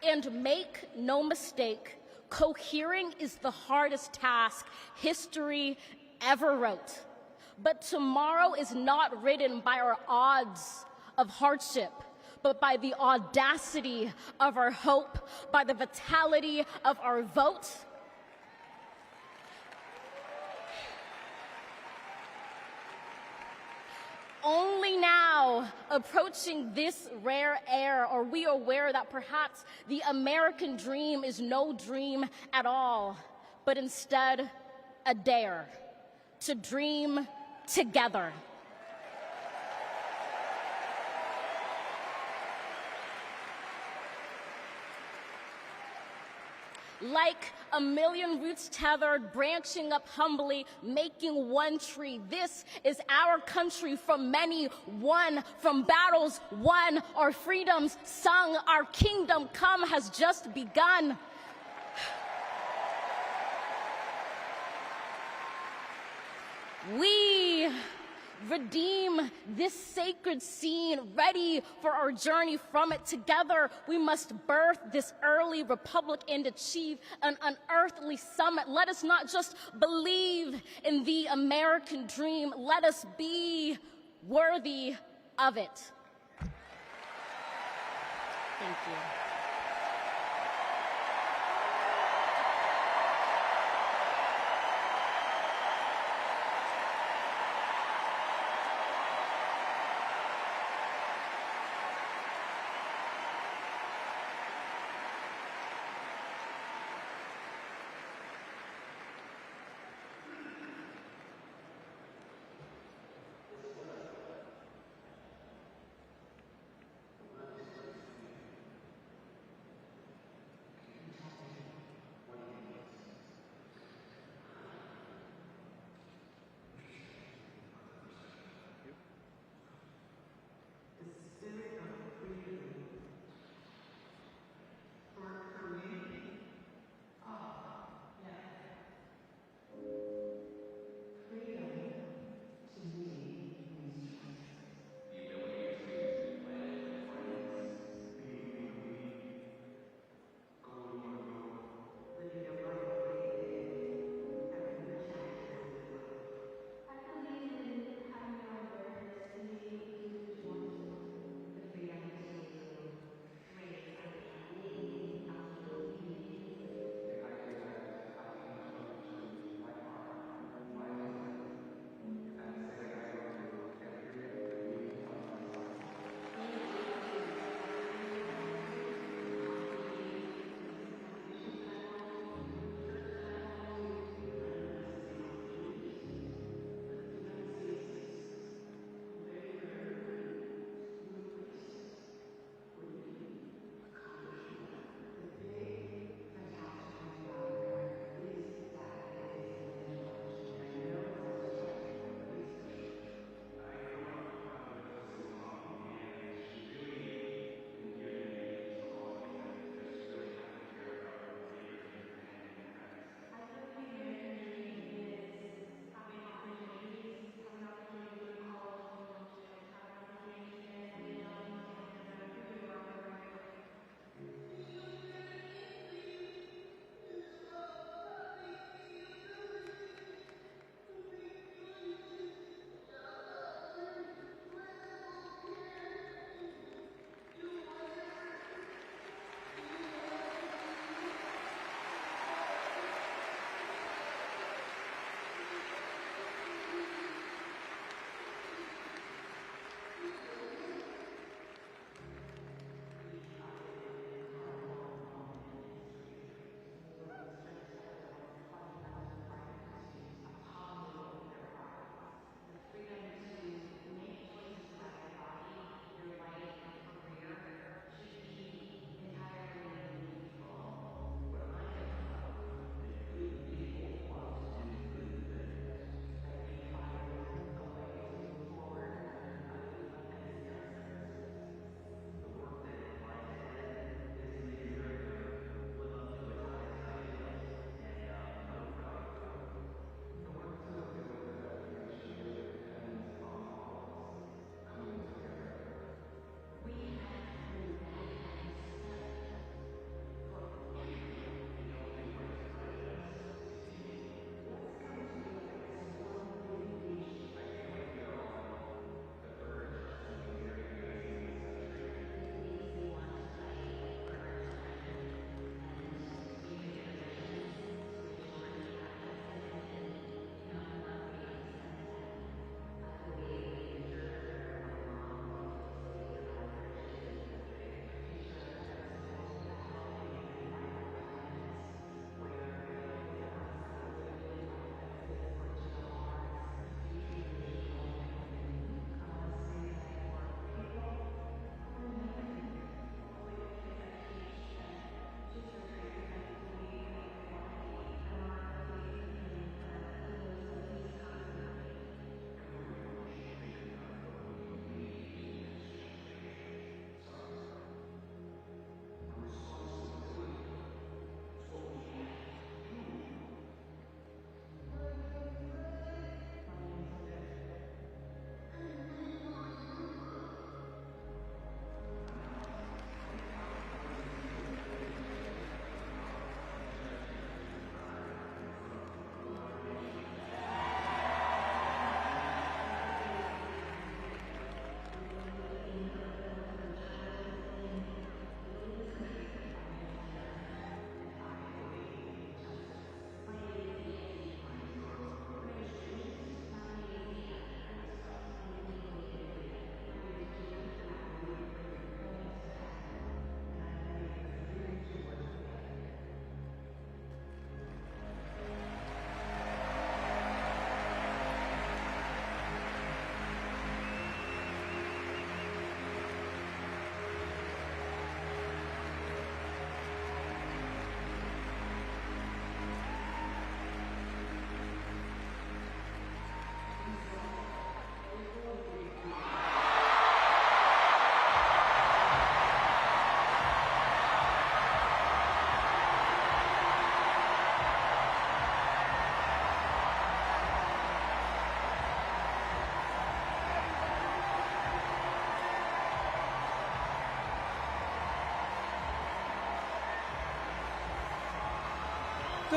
And make no mistake, cohering is the hardest task history ever wrote. But tomorrow is not written by our odds of hardship, but by the audacity of our hope, by the vitality of our vote. Only now, approaching this rare air, are we aware that perhaps the American dream is no dream at all, but instead a dare to dream together. Like a million roots tethered, branching up humbly, making one tree. This is our country from many, won from battles won, our freedoms sung, our kingdom come has just begun. We redeem this sacred scene, ready for our journey from it. Together, we must birth this early republic and achieve an unearthly summit. Let us not just believe in the American dream, let us be worthy of it. Thank you.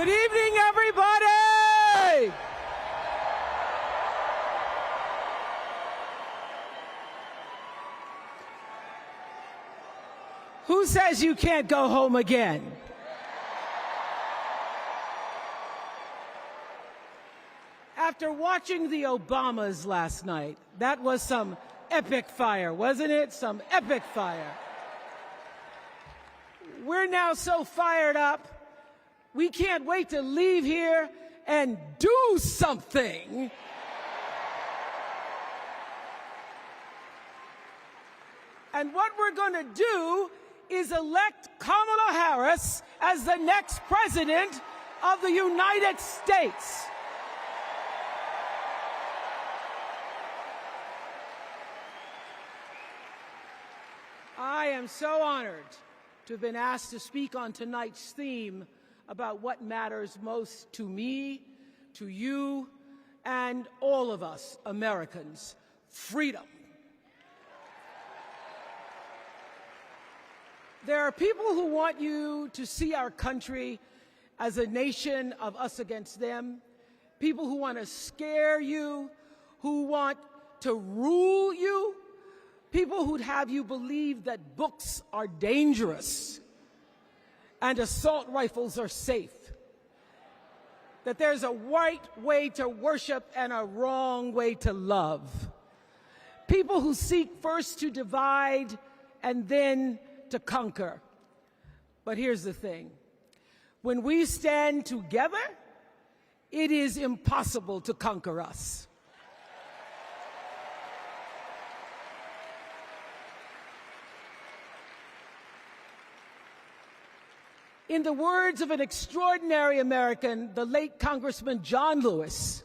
Good evening, everybody! Who says you can't go home again? After watching the Obamas last night, that was some epic fire, wasn't it? Some epic fire. We're now so fired up, we can't wait to leave here and do something. And what we're going to do is elect Kamala Harris as the next president of the United States. I am so honored to have been asked to speak on tonight's theme about what matters most to me, to you, and all of us Americans: freedom. There are people who want you to see our country as a nation of us against them, people who want to scare you, who want to rule you, people who'd have you believe that books are dangerous and assault rifles are safe, that there's a right way to worship and a wrong way to love, people who seek first to divide and then to conquer. But here's the thing. When we stand together, it is impossible to conquer us. In the words of an extraordinary American, the late Congressman John Lewis,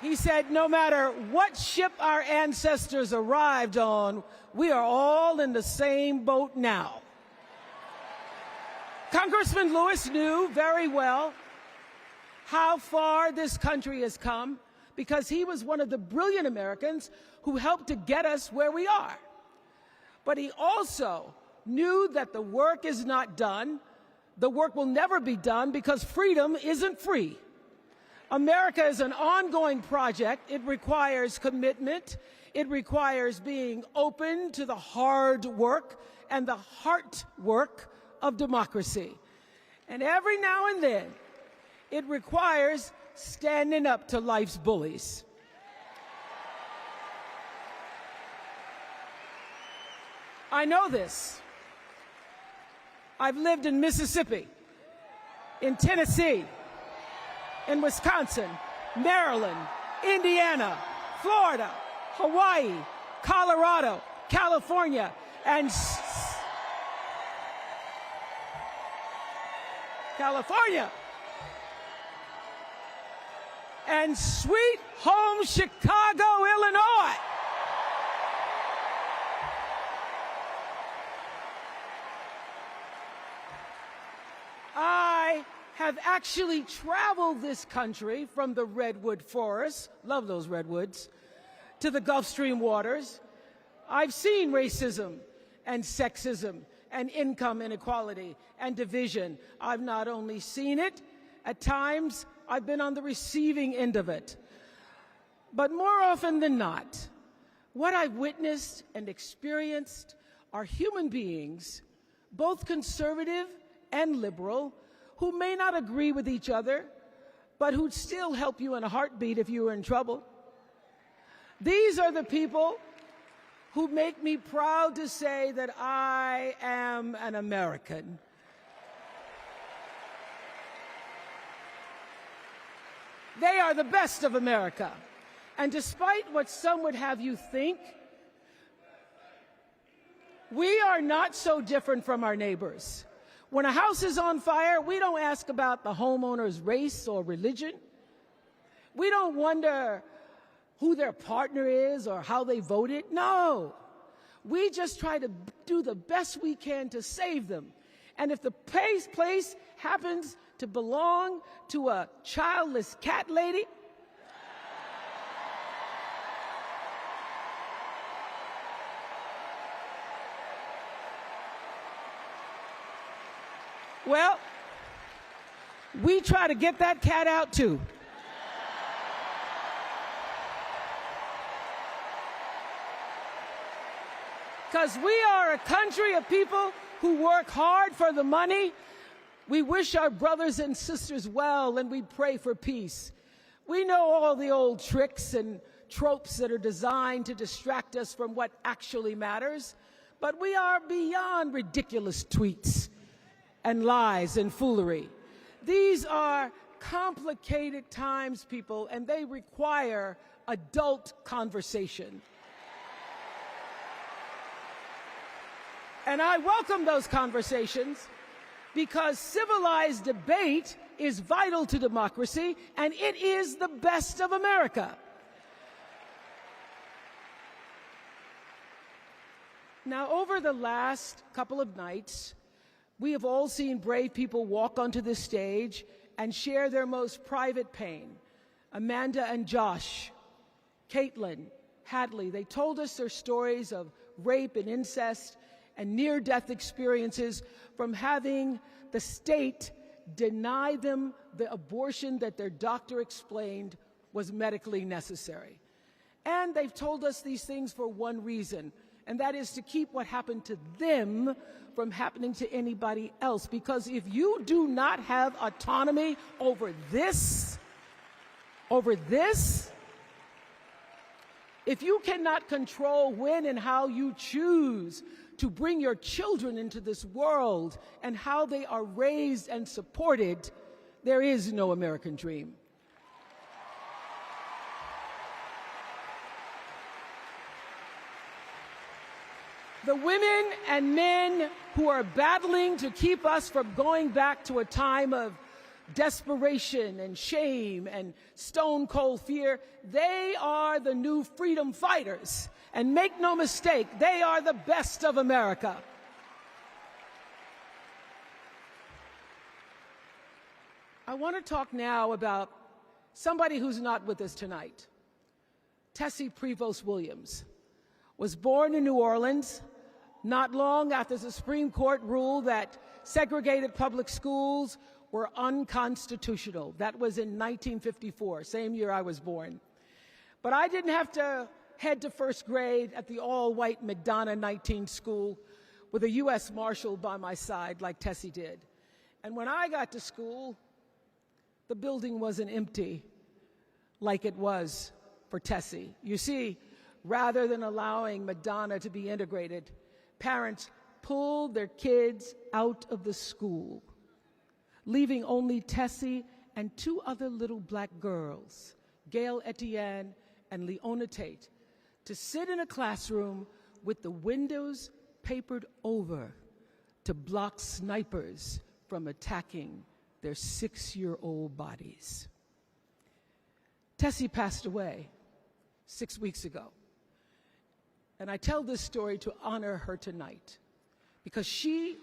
he said, no matter what ship our ancestors arrived on, we are all in the same boat now. Congressman Lewis knew very well how far this country has come because he was one of the brilliant Americans who helped to get us where we are. But he also knew that the work is not done. The work will never be done because freedom isn't free. America is an ongoing project. It requires commitment. It requires being open to the hard work and the heart work of democracy. And every now and then, it requires standing up to life's bullies. I know this. I've lived in Mississippi, in Tennessee, in Wisconsin, Maryland, Indiana, Florida, Hawaii, Colorado, California, and and sweet home Chicago, Illinois. I have actually traveled this country from the redwood forests, love those redwoods, to the Gulf Stream waters. I've seen racism and sexism and income inequality and division. I've not only seen it, at times I've been on the receiving end of it. But more often than not, what I've witnessed and experienced are human beings, both conservative and liberal, who may not agree with each other, but who'd still help you in a heartbeat if you were in trouble. These are the people who make me proud to say that I am an American. They are the best of America. And despite what some would have you think, we are not so different from our neighbors. When a house is on fire, we don't ask about the homeowner's race or religion. We don't wonder who their partner is or how they voted. No. We just try to do the best we can to save them. And if the place happens to belong to a childless cat lady, Well, we try to get that cat out too. Because we are a country of people who work hard for the money. We wish our brothers and sisters well, and we pray for peace. We know all the old tricks and tropes that are designed to distract us from what actually matters, but we are beyond ridiculous tweets and lies and foolery. These are complicated times, people, and they require adult conversation. And I welcome those conversations because civilized debate is vital to democracy, and it is the best of America. Now, over the last couple of nights, we have all seen brave people walk onto this stage and share their most private pain. Amanda and Josh, Caitlin, Hadley, they told us their stories of rape and incest and near-death experiences from having the state deny them the abortion that their doctor explained was medically necessary. And they've told us these things for one reason, and that is to keep what happened to them from happening to anybody else. Because if you do not have autonomy over this, if you cannot control when and how you choose to bring your children into this world and how they are raised and supported, there is no American dream. The women and men who are battling to keep us from going back to a time of desperation and shame and stone cold fear, they are the new freedom fighters. And make no mistake, they are the best of America. I want to talk now about somebody who's not with us tonight. Tessie Prevost Williams was born in New Orleans not long after the Supreme Court ruled that segregated public schools were unconstitutional. That was in 1954, same year I was born. But I didn't have to head to first grade at the all-white McDonough 19 school with a U.S. Marshal by my side like Tessie did. And when I got to school, the building wasn't empty like it was for Tessie. You see, rather than allowing McDonough to be integrated, parents pulled their kids out of the school, leaving only Tessie and two other little black girls, Gail Etienne and Leona Tate, to sit in a classroom with the windows papered over to block snipers from attacking their 6-year-old bodies. Tessie passed away 6 weeks ago. And I tell this story to honor her tonight because she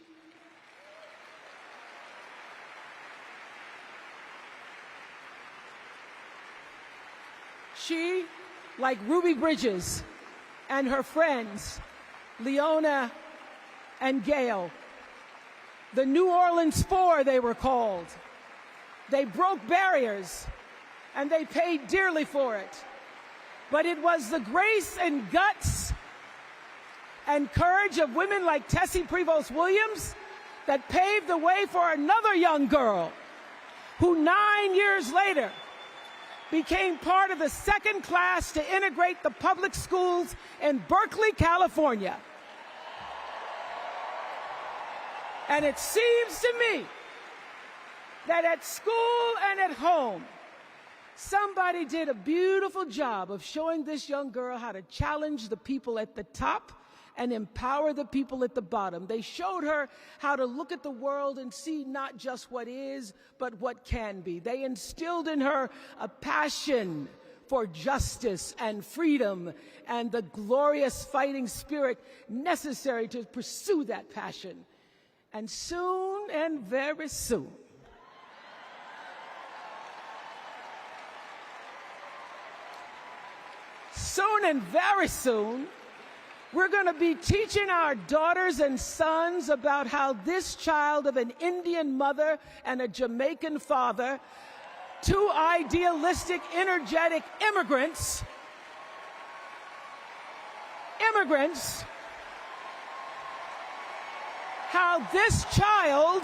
like Ruby Bridges and her friends, Leona and Gail, the New Orleans Four they were called. They broke barriers and they paid dearly for it. But it was the grace and guts and courage of women like Tessie Prevost Williams that paved the way for another young girl who 9 years later became part of the second class to integrate the public schools in Berkeley, California. And it seems to me that at school and at home, somebody did a beautiful job of showing this young girl how to challenge the people at the top and empower the people at the bottom. They showed her how to look at the world and see not just what is, but what can be. They instilled in her a passion for justice and freedom and the glorious fighting spirit necessary to pursue that passion. And soon, and very soon, We're going to be teaching our daughters and sons about how this child of an Indian mother and a Jamaican father, two idealistic, energetic immigrants, how this child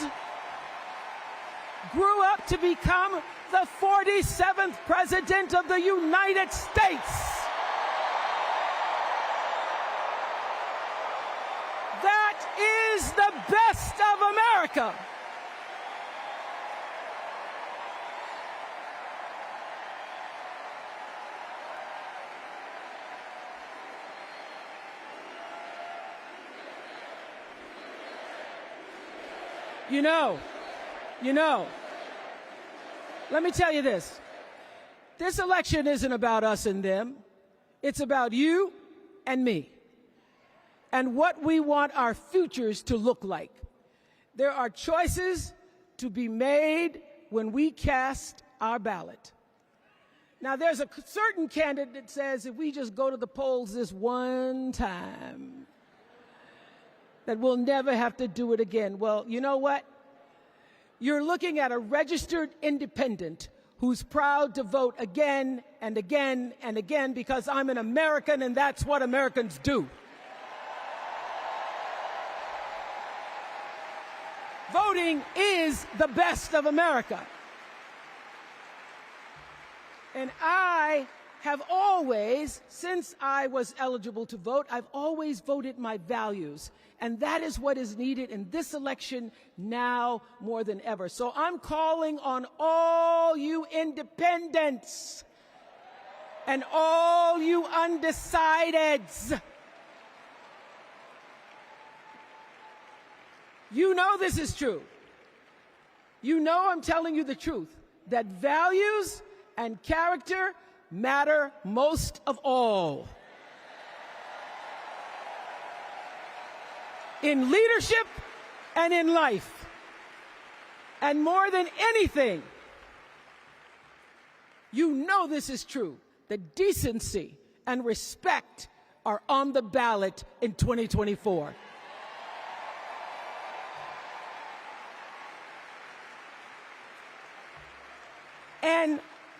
grew up to become the 47th President of the United States. That is the best of America. You know, let me tell you this. This election isn't about us and them. It's about you and me and what we want our futures to look like. There are choices to be made when we cast our ballot. Now, there's a certain candidate that says if we just go to the polls this one time, that we'll never have to do it again. Well, you know what? You're looking at a registered independent who's proud to vote again and again and again because I'm an American and that's what Americans do. Voting is the best of America. And I have always, since I was eligible to vote, I've always voted my values. And that is what is needed in this election now more than ever. So I'm calling on all you independents and all you undecideds. You know this is true. You know I'm telling you the truth, that values and character matter most of all. In leadership and in life. And more than anything, you know this is true, that decency and respect are on the ballot in 2024.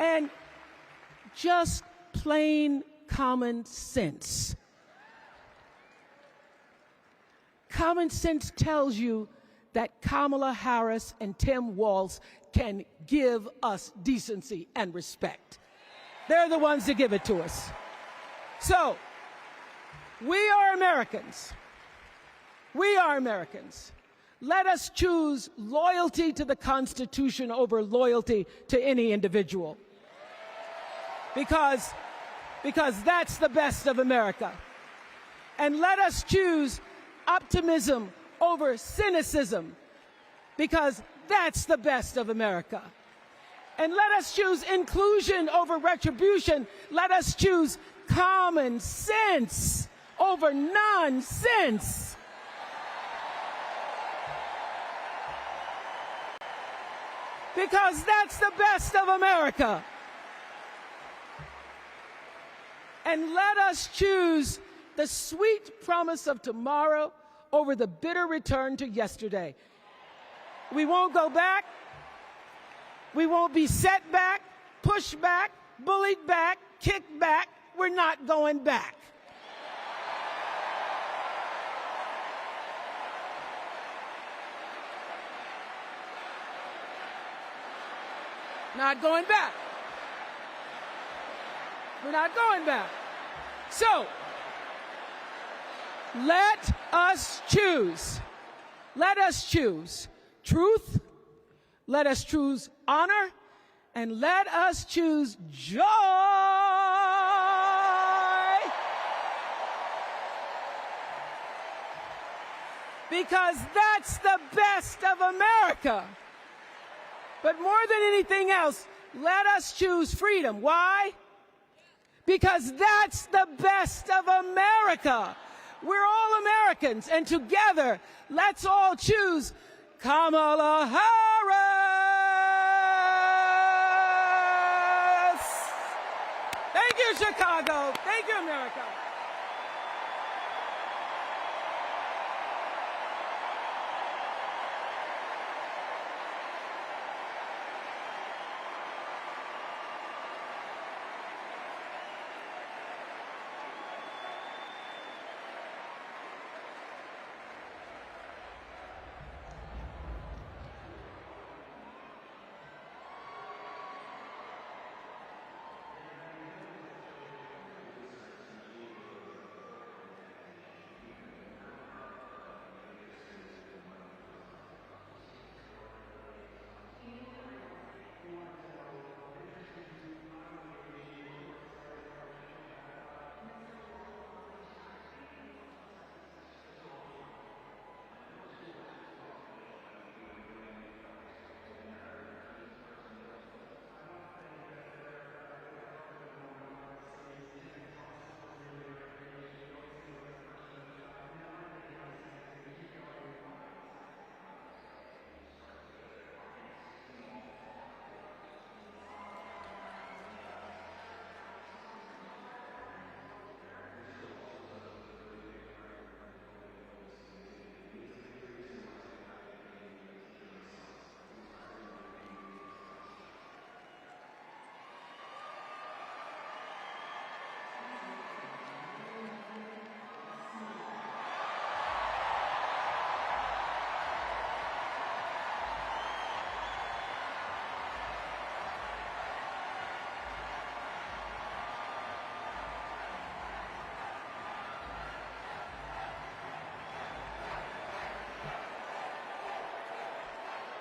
And just plain common sense. Common sense tells you that Kamala Harris and Tim Walz can give us decency and respect. They're the ones that give it to us. So, we are Americans. We are Americans. Let us choose loyalty to the Constitution over loyalty to any individual. Because that's the best of America. And let us choose optimism over cynicism, because that's the best of America. And let us choose inclusion over retribution. Let us choose common sense over nonsense. Because that's the best of America. And let us choose the sweet promise of tomorrow over the bitter return to yesterday. We won't go back. We won't be set back, pushed back, bullied back, kicked back. We're not going back. Not going back. We're not going back. So, let us choose. Let us choose truth. Let us choose honor. And let us choose joy. Because that's the best of America. But more than anything else, let us choose freedom. Why? Because that's the best of America. We're all Americans, and together, let's all choose Kamala Harris. Thank you, Chicago. Thank you, America.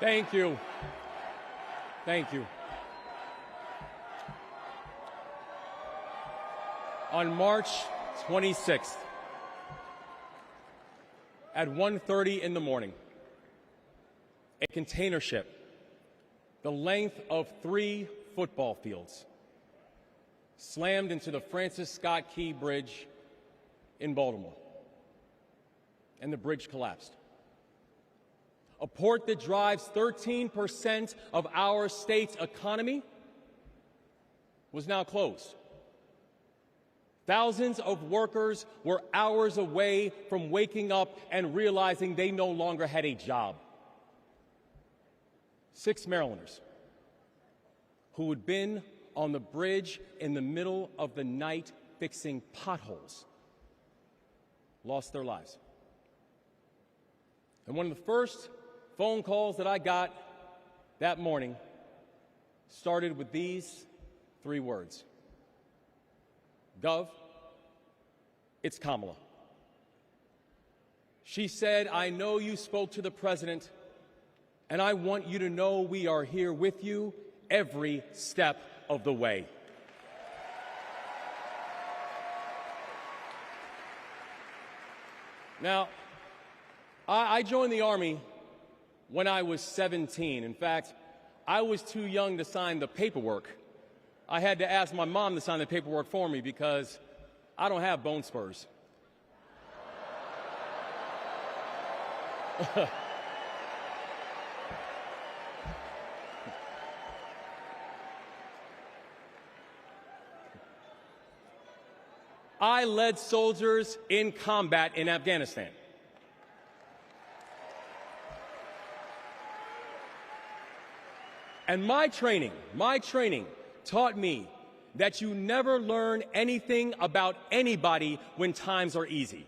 Thank you. Thank you. On March 26th, at 1:30 in the morning, a container ship the length of 3 football fields slammed into the Francis Scott Key Bridge in Baltimore, and the bridge collapsed. A port that drives 13% of our state's economy was now closed. Thousands of workers were hours away from waking up and realizing they no longer had a job. 6 Marylanders who had been on the bridge in the middle of the night fixing potholes lost their lives. And one of the first phone calls that I got that morning started with these 3 words. Gov, it's Kamala. She said, I know you spoke to the president, and I want you to know we are here with you every step of the way. Now, I joined the Army when I was 17. In fact, I was too young to sign the paperwork. I had to ask my mom to sign the paperwork for me because I don't have bone spurs. I led soldiers in combat in Afghanistan. And my training taught me that you never learn anything about anybody when times are easy.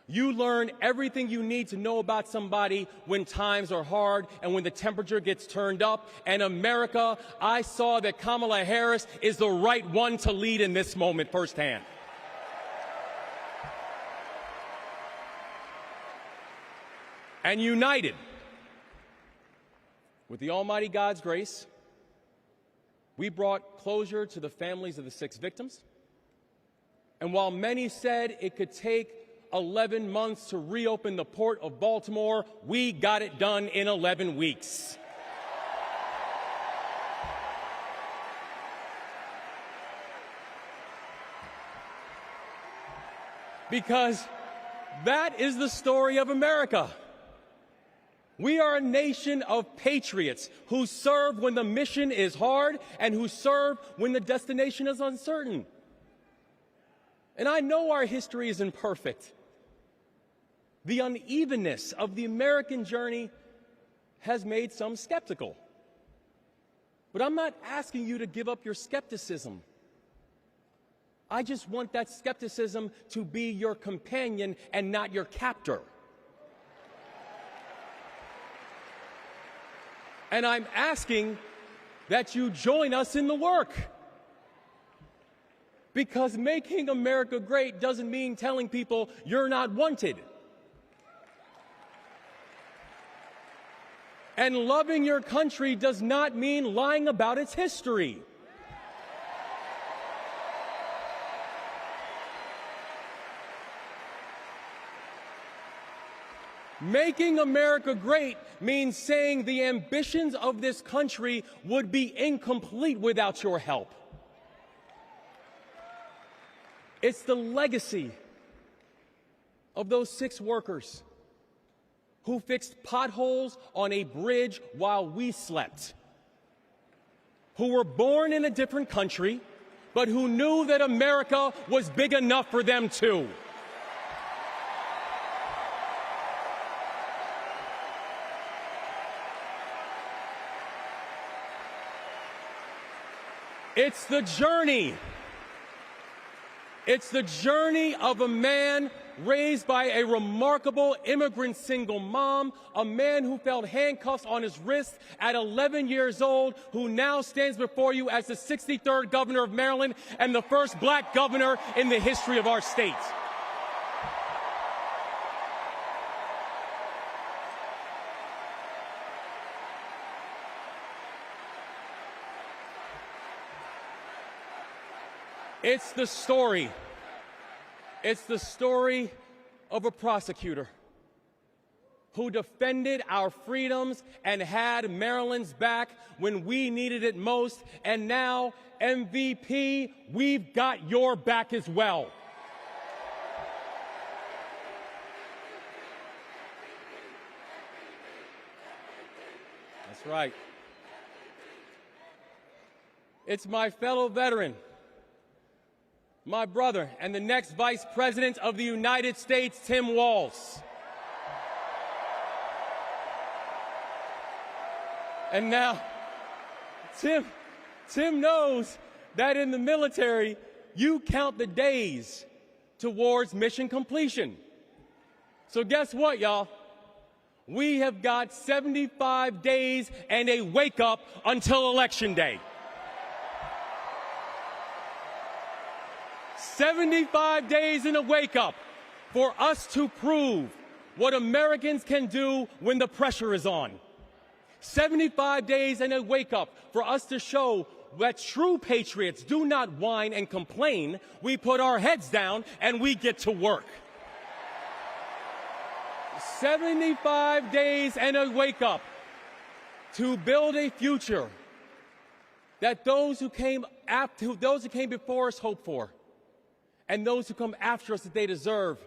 You learn everything you need to know about somebody when times are hard and when the temperature gets turned up. And America, I saw that Kamala Harris is the right one to lead in this moment firsthand. And united with the Almighty God's grace, we brought closure to the families of the 6 victims. And while many said it could take 11 months to reopen the port of Baltimore, we got it done in 11 weeks. Because that is the story of America. We are a nation of patriots who serve when the mission is hard and who serve when the destination is uncertain. And I know our history is imperfect. The unevenness of the American journey has made some skeptical. But I'm not asking you to give up your skepticism. I just want that skepticism to be your companion and not your captor. And I'm asking that you join us in the work. Because making America great doesn't mean telling people you're not wanted. And loving your country does not mean lying about its history. Making America great means saying the ambitions of this country would be incomplete without your help. It's the legacy of those 6 workers who fixed potholes on a bridge while we slept, who were born in a different country, but who knew that America was big enough for them too. It's the journey. It's the journey of a man raised by a remarkable immigrant single mom, a man who felt handcuffs on his wrists at 11 years old, who now stands before you as the 63rd governor of Maryland and the first black governor in the history of our state. It's the story of a prosecutor who defended our freedoms and had Maryland's back when we needed it most. And now, MVP, we've got your back as well. That's right. It's my fellow veteran, my brother, and the next Vice President of the United States, Tim Walz. And now, Tim knows that in the military, you count the days towards mission completion. So guess what, y'all? We have got 75 days and a wake-up until Election Day. 75 days and a wake-up for us to prove what Americans can do when the pressure is on. 75 days and a wake-up for us to show that true patriots do not whine and complain. We put our heads down and we get to work. 75 days and a wake-up to build a future that those who came before us hope for, and those who come after us that they deserve.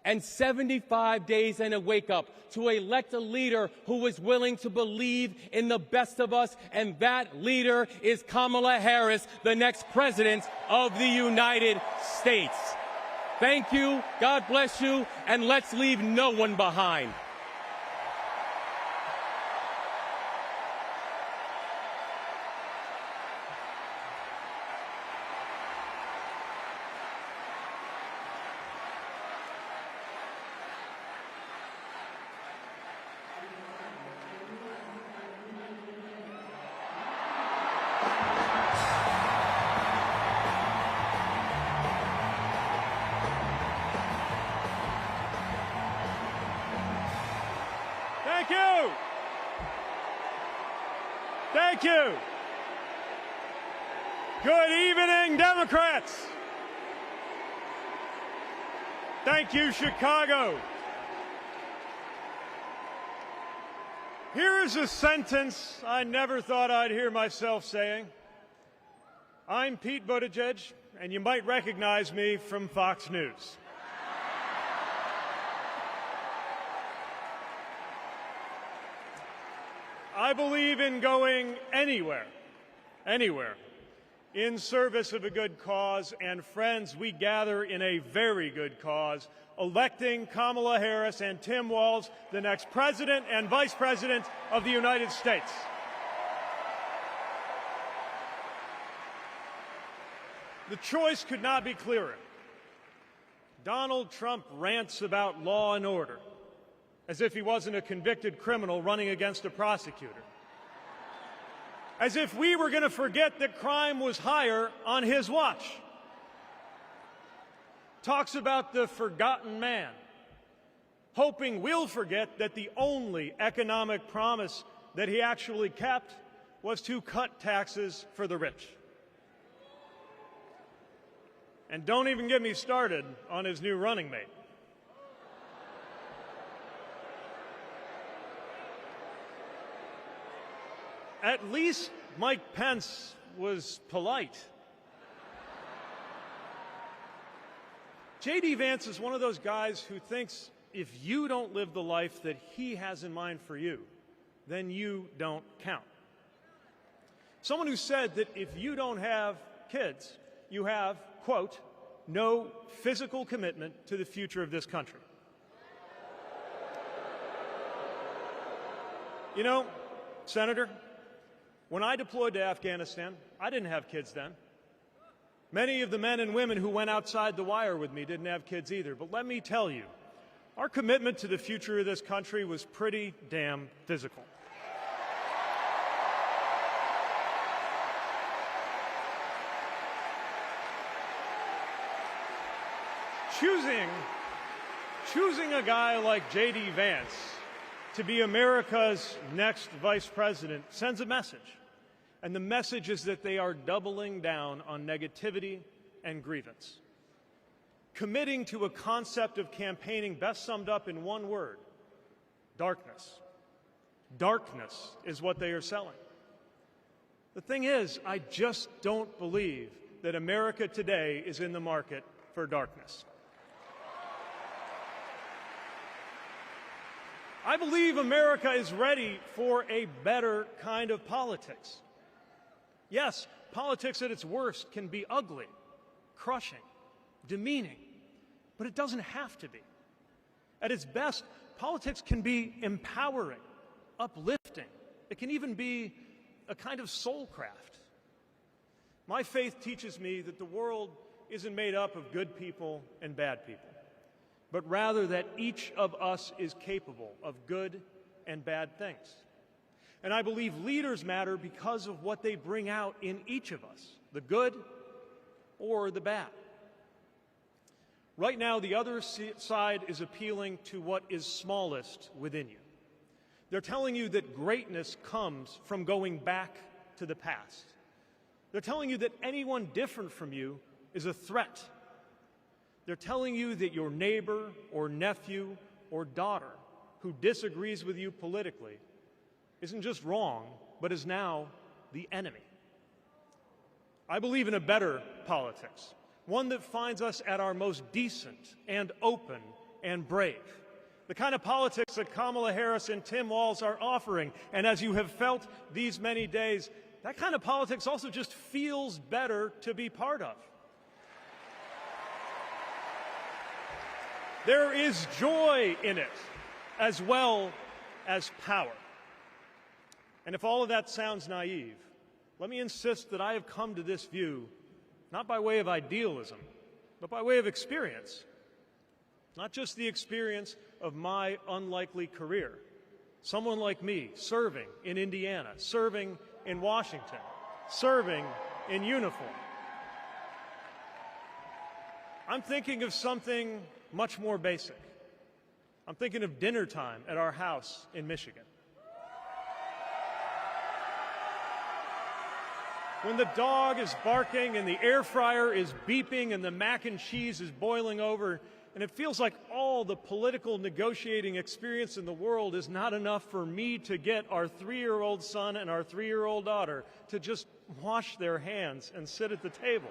And 75 days and a wake-up to elect a leader who is willing to believe in the best of us, and that leader is Kamala Harris, the next President of the United States. Thank you, God bless you, and let's leave no one behind. Thank you. Thank you. Good evening, Democrats. Thank you, Chicago. Here is a sentence I never thought I'd hear myself saying. I'm Pete Buttigieg, and you might recognize me from Fox News. I believe in going anywhere, in service of a good cause, and friends, we gather in a very good cause, electing Kamala Harris and Tim Walz, the next President and Vice President of the United States. The choice could not be clearer. Donald Trump rants about law and order, as if he wasn't a convicted criminal running against a prosecutor. As if we were going to forget that crime was higher on his watch. Talks about the forgotten man, hoping we'll forget that the only economic promise that he actually kept was to cut taxes for the rich. And don't even get me started on his new running mate. At least Mike Pence was polite. J.D. Vance is one of those guys who thinks if you don't live the life that he has in mind for you, then you don't count. Someone who said that if you don't have kids, you have, quote, no physical commitment to the future of this country. You know, Senator, when I deployed to Afghanistan, I didn't have kids then. Many of the men and women who went outside the wire with me didn't have kids either. But let me tell you, our commitment to the future of this country was pretty damn physical. Choosing a guy like J.D. Vance to be America's next vice president sends a message. And the message is that they are doubling down on negativity and grievance. Committing to a concept of campaigning best summed up in one word: darkness. Darkness is what they are selling. The thing is, I just don't believe that America today is in the market for darkness. I believe America is ready for a better kind of politics. Yes, politics at its worst can be ugly, crushing, demeaning, but it doesn't have to be. At its best, politics can be empowering, uplifting. It can even be a kind of soul craft. My faith teaches me that the world isn't made up of good people and bad people, but rather that each of us is capable of good and bad things. And I believe leaders matter because of what they bring out in each of us, the good or the bad. Right now, the other side is appealing to what is smallest within you. They're telling you that greatness comes from going back to the past. They're telling you that anyone different from you is a threat. They're telling you that your neighbor or nephew or daughter who disagrees with you politically isn't just wrong, but is now the enemy. I believe in a better politics, one that finds us at our most decent and open and brave. The kind of politics that Kamala Harris and Tim Walz are offering. And as you have felt these many days, that kind of politics also just feels better to be part of. There is joy in it, as well as power. And if all of that sounds naive, let me insist that I have come to this view not by way of idealism, but by way of experience. Not just the experience of my unlikely career. Someone like me serving in Indiana, serving in Washington, serving in uniform. I'm thinking of something much more basic. I'm thinking of dinner time at our house in Michigan. When the dog is barking and the air fryer is beeping and the mac and cheese is boiling over, and it feels like all the political negotiating experience in the world is not enough for me to get our 3-year-old son and our 3-year-old daughter to just wash their hands and sit at the table.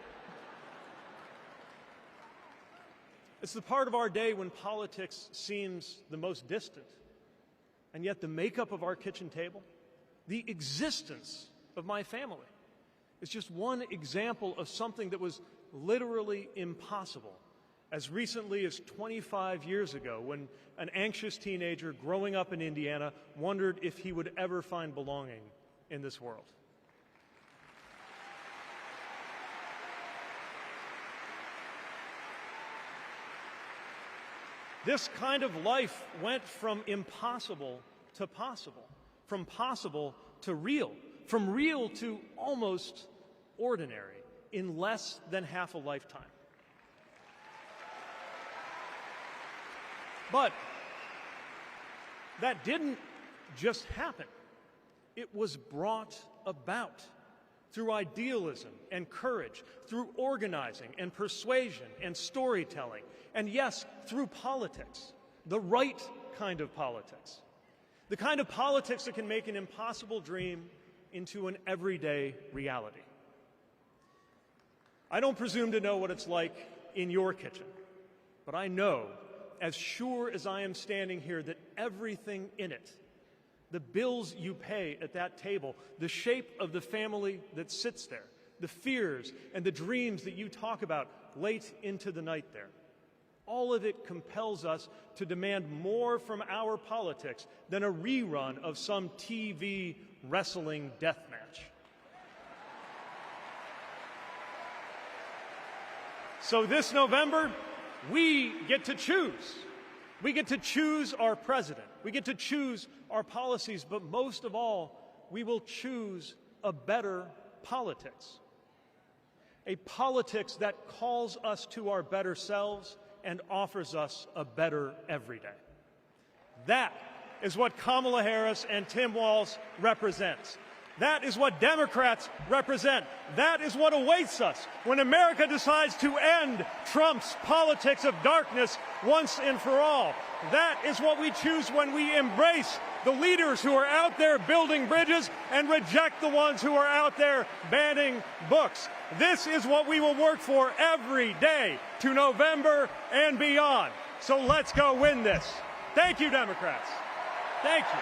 It's the part of our day when politics seems the most distant, and yet the makeup of our kitchen table, the existence of my family, is just one example of something that was literally impossible as recently as 25 years ago, when an anxious teenager growing up in Indiana wondered if he would ever find belonging in this world. This kind of life went from impossible to possible, from possible to real, from real to almost ordinary in less than half a lifetime. But that didn't just happen. It was brought about through idealism and courage, through organizing and persuasion and storytelling, and yes, through politics, the right kind of politics, the kind of politics that can make an impossible dream into an everyday reality. I don't presume to know what it's like in your kitchen, but I know, as sure as I am standing here, that everything in it, the bills you pay at that table, the shape of the family that sits there, the fears and the dreams that you talk about late into the night there, all of it compels us to demand more from our politics than a rerun of some TV wrestling death match. So this November, we get to choose. We get to choose our president. We get to choose our policies, but most of all, we will choose a better politics. A politics that calls us to our better selves and offers us a better everyday. That is what Kamala Harris and Tim Walz represents. That is what Democrats represent. That is what awaits us when America decides to end Trump's politics of darkness once and for all. That is what we choose when we embrace the leaders who are out there building bridges and reject the ones who are out there banning books. This is what we will work for every day to November and beyond. So let's go win this. Thank you, Democrats. Thank you.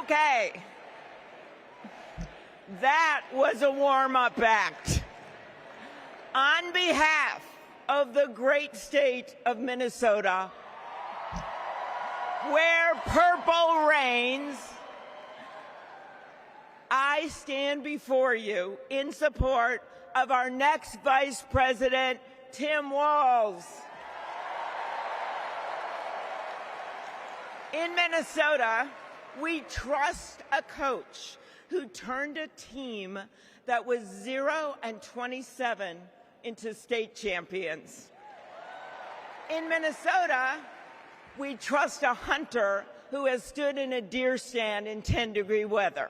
Okay. That was a warm-up act. On behalf of the great state of Minnesota, where purple reigns, I stand before you in support of our next Vice President, Tim Walz. In Minnesota, we trust a coach who turned a team that was 0-27 into state champions. In Minnesota, we trust a hunter who has stood in a deer stand in 10-degree weather.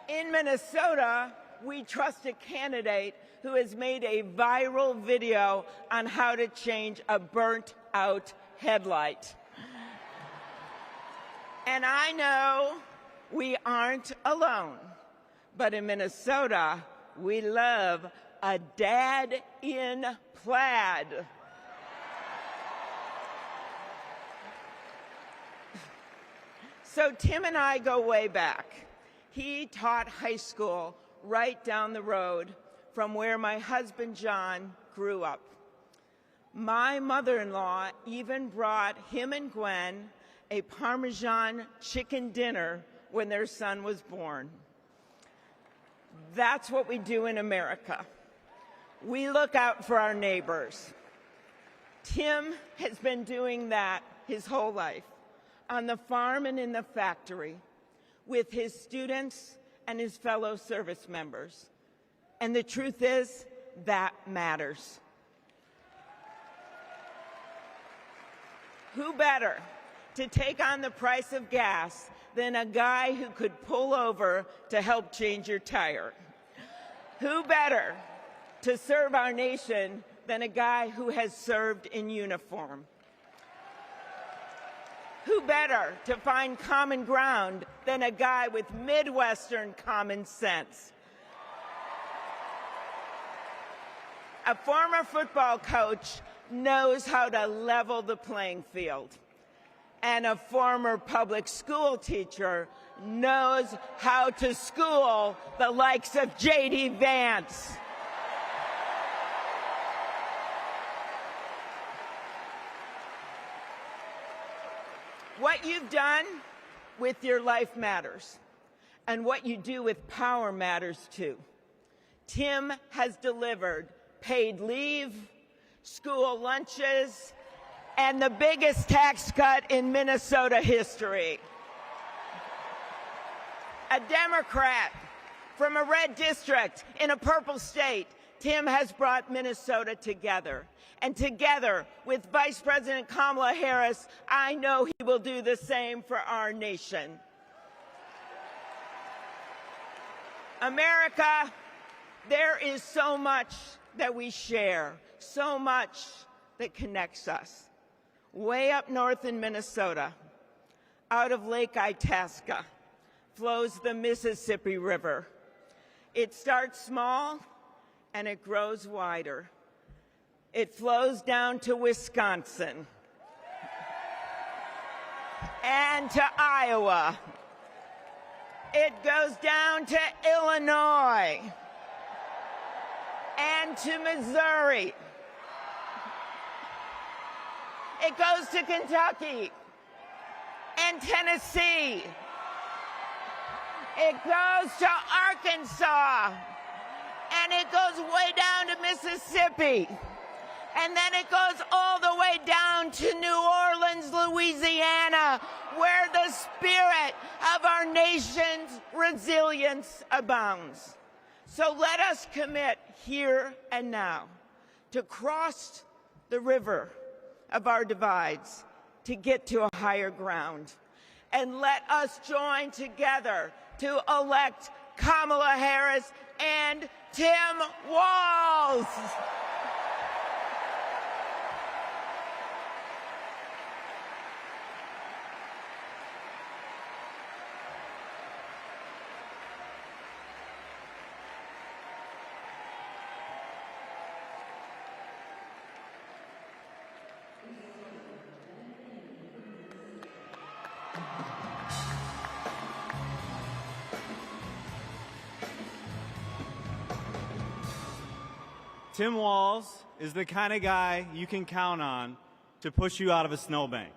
In Minnesota, we trust a candidate who has made a viral video on how to change a burnt-out headlight. And I know we aren't alone, but in Minnesota, we love a dad in plaid. So Tim and I go way back. He taught high school right down the road from where my husband John grew up. My mother-in-law even brought him and Gwen a Parmesan chicken dinner when their son was born. That's what we do in America. We look out for our neighbors. Tim has been doing that his whole life, on the farm and in the factory, with his students and his fellow service members. And the truth is, that matters. Who better to take on the price of gas than a guy who could pull over to help change your tire? Who better to serve our nation than a guy who has served in uniform? Who better to find common ground than a guy with Midwestern common sense? A former football coach knows how to level the playing field. And a former public school teacher knows how to school the likes of J.D. Vance. What you've done with your life matters, and what you do with power matters too. Tim has delivered paid leave, school lunches, and the biggest tax cut in Minnesota history. A Democrat from a red district in a purple state Tim has brought Minnesota together. And together with Vice President Kamala Harris, I know he will do the same for our nation. America, there is so much that we share, so much that connects us. Way up north in Minnesota, out of Lake Itasca, flows the Mississippi River. It starts small and it grows wider. It flows down to Wisconsin and to Iowa. It goes down to Illinois and to Missouri. It goes to Kentucky and Tennessee. It goes to Arkansas, and it goes way down to Mississippi. And then it goes all the way down to New Orleans, Louisiana, where the spirit of our nation's resilience abounds. So let us commit here and now to cross the river of our divides to get to a higher ground. And let us join together to elect Kamala Harris and Tim Walz. Tim Walz is the kind of guy you can count on to push you out of a snowbank.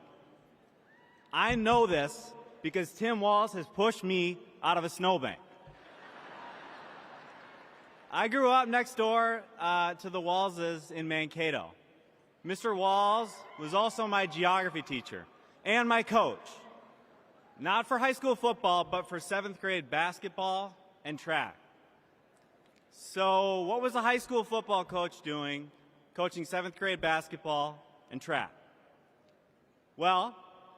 I know this because Tim Walz has pushed me out of a snowbank. I grew up next door to the Walzes in Mankato. Mr. Walz was also my geography teacher and my coach. Not for high school football, but for 7th grade basketball and track. So what was a high school football coach doing, coaching 7th grade basketball and track? Well,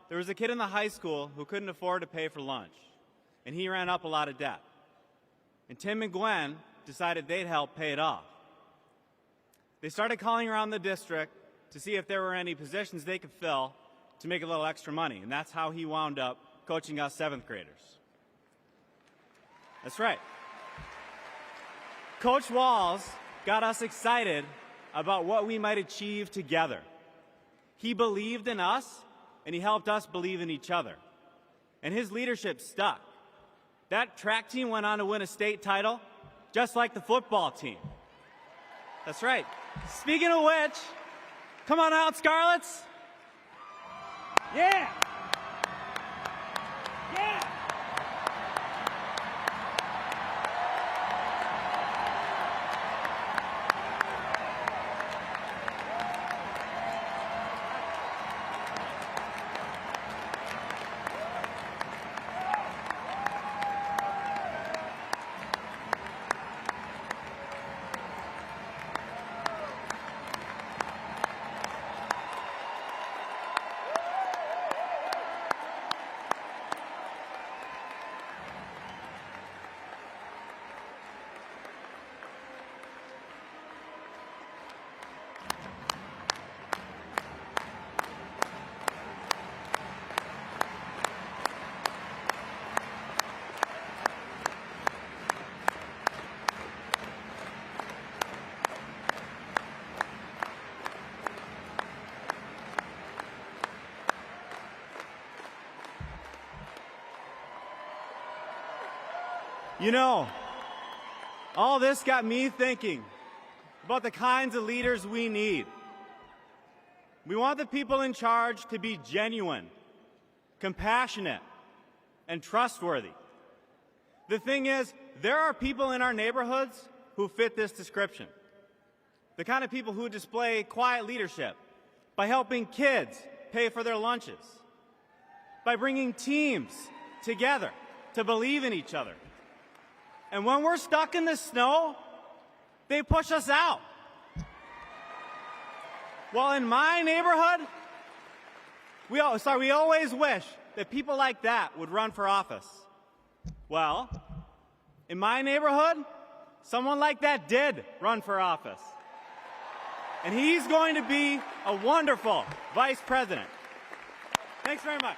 there was a kid in the high school who couldn't afford to pay for lunch, and he ran up a lot of debt. And Tim and Gwen decided they'd help pay it off. They started calling around the district to see if there were any positions they could fill to make a little extra money, and that's how he wound up coaching us 7th graders. That's right. Coach Walz got us excited about what we might achieve together. He believed in us, and he helped us believe in each other. And his leadership stuck. That track team went on to win a state title, just like the football team. That's right. Speaking of which, come on out, Scarlets. Yeah. Yeah. You know, all this got me thinking about the kinds of leaders we need. We want the people in charge to be genuine, compassionate, and trustworthy. The thing is, there are people in our neighborhoods who fit this description. The kind of people who display quiet leadership by helping kids pay for their lunches, by bringing teams together to believe in each other. And when we're stuck in the snow, They push us out. Well, in my neighborhood, we always wish that people like that would run for office. Well, in my neighborhood, someone like that did run for office. And he's going to be a wonderful vice president. Thanks very much.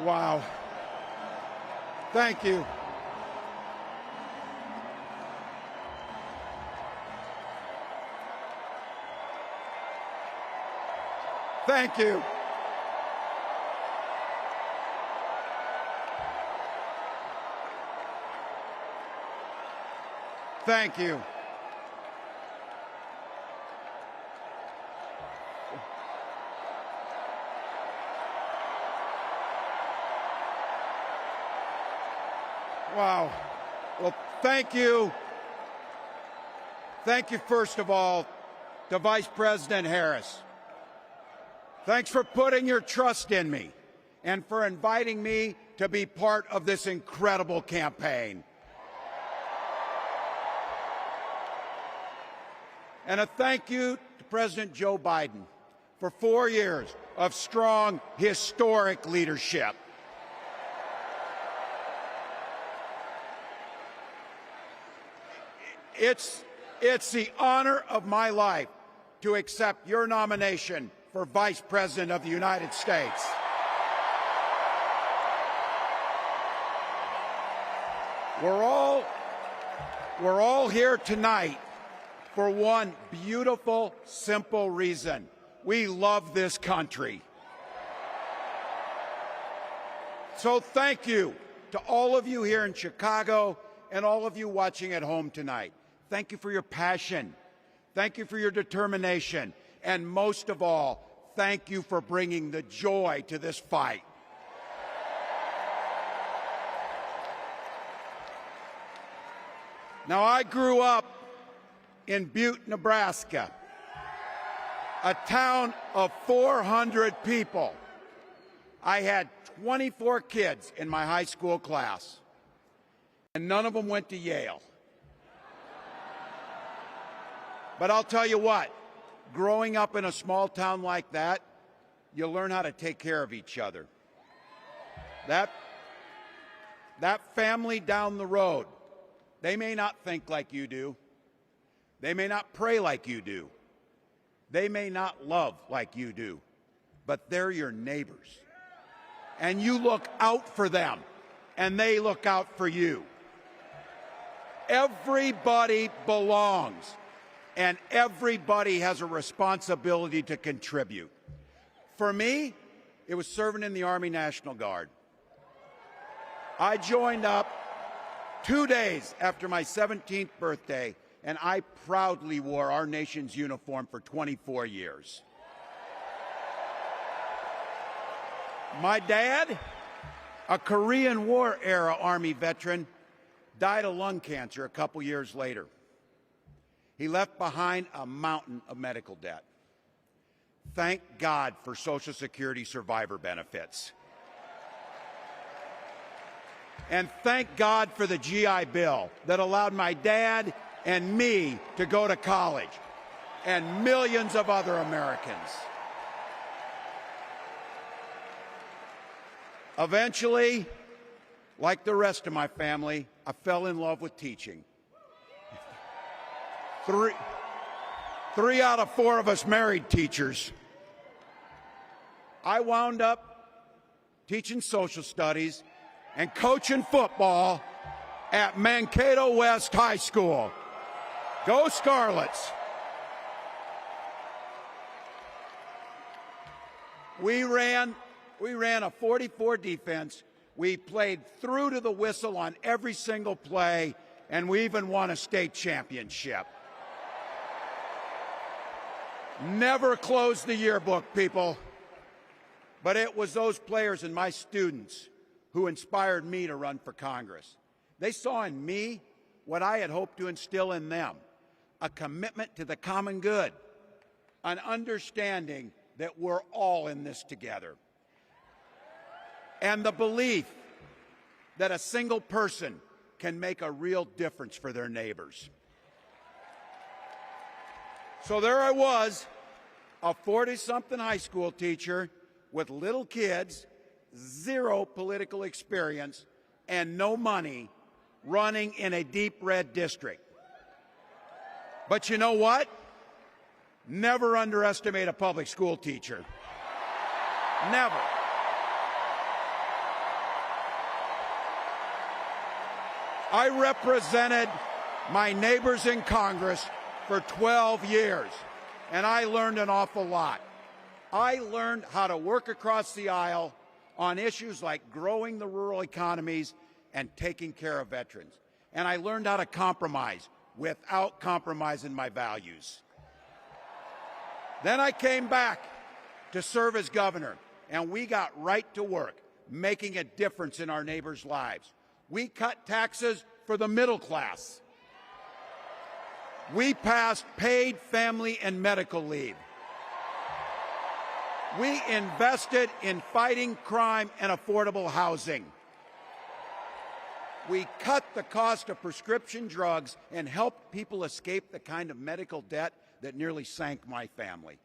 Wow. Thank you. Thank you. Thank you. Wow. Well, thank you. Thank you, first of all, to Vice President Harris. Thanks for putting your trust in me and for inviting me to be part of this incredible campaign. And a thank you to President Joe Biden for 4 years of strong, historic leadership. It's the honor of my life to accept your nomination for Vice President of the United States. We're all here tonight for one beautiful, simple reason. We love this country. So thank you to all of you here in Chicago and all of you watching at home tonight. Thank you for your passion. Thank you for your determination. And most of all, thank you for bringing the joy to this fight. Now, I grew up in Butte, Nebraska, a town of 400 people. I had 24 kids in my high school class, and none of them went to Yale. But I'll tell you what, growing up in a small town like that, you learn how to take care of each other. That family down the road, they may not think like you do. They may not pray like you do. They may not love like you do. But they're your neighbors. And you look out for them, and they look out for you. Everybody belongs. And everybody has a responsibility to contribute. For me, it was serving in the Army National Guard. I joined up 2 days after my 17th birthday, and I proudly wore our nation's uniform for 24 years. My dad, a Korean War-era Army veteran, died of lung cancer a couple years later. He left behind a mountain of medical debt. Thank God for Social Security survivor benefits. And thank God for the GI Bill that allowed my dad and me to go to college, and millions of other Americans. Eventually, like the rest of my family, I fell in love with teaching. Three out of 4 of us married teachers. I wound up teaching social studies and coaching football at Mankato West High School. Go Scarlets! We ran a 44 defense. We played through to the whistle on every single play, and we even won a state championship. Never closed the yearbook, people. But it was those players and my students who inspired me to run for Congress. They saw in me what I had hoped to instill in them, a commitment to the common good, an understanding that we're all in this together, and the belief that a single person can make a real difference for their neighbors. So there I was, a 40-something high school teacher with little kids, 0 political experience, and no money, running in a deep red district. But you know what? Never underestimate a public school teacher. Never. I represented my neighbors in Congress for 12 years, and I learned an awful lot. I learned how to work across the aisle on issues like growing the rural economies and taking care of veterans. And I learned how to compromise without compromising my values. Then I came back to serve as governor, and we got right to work, making a difference in our neighbors' lives. We cut taxes for the middle class. We passed paid family and medical leave. We invested in fighting crime and affordable housing. We cut the cost of prescription drugs and helped people escape the kind of medical debt that nearly sank my family.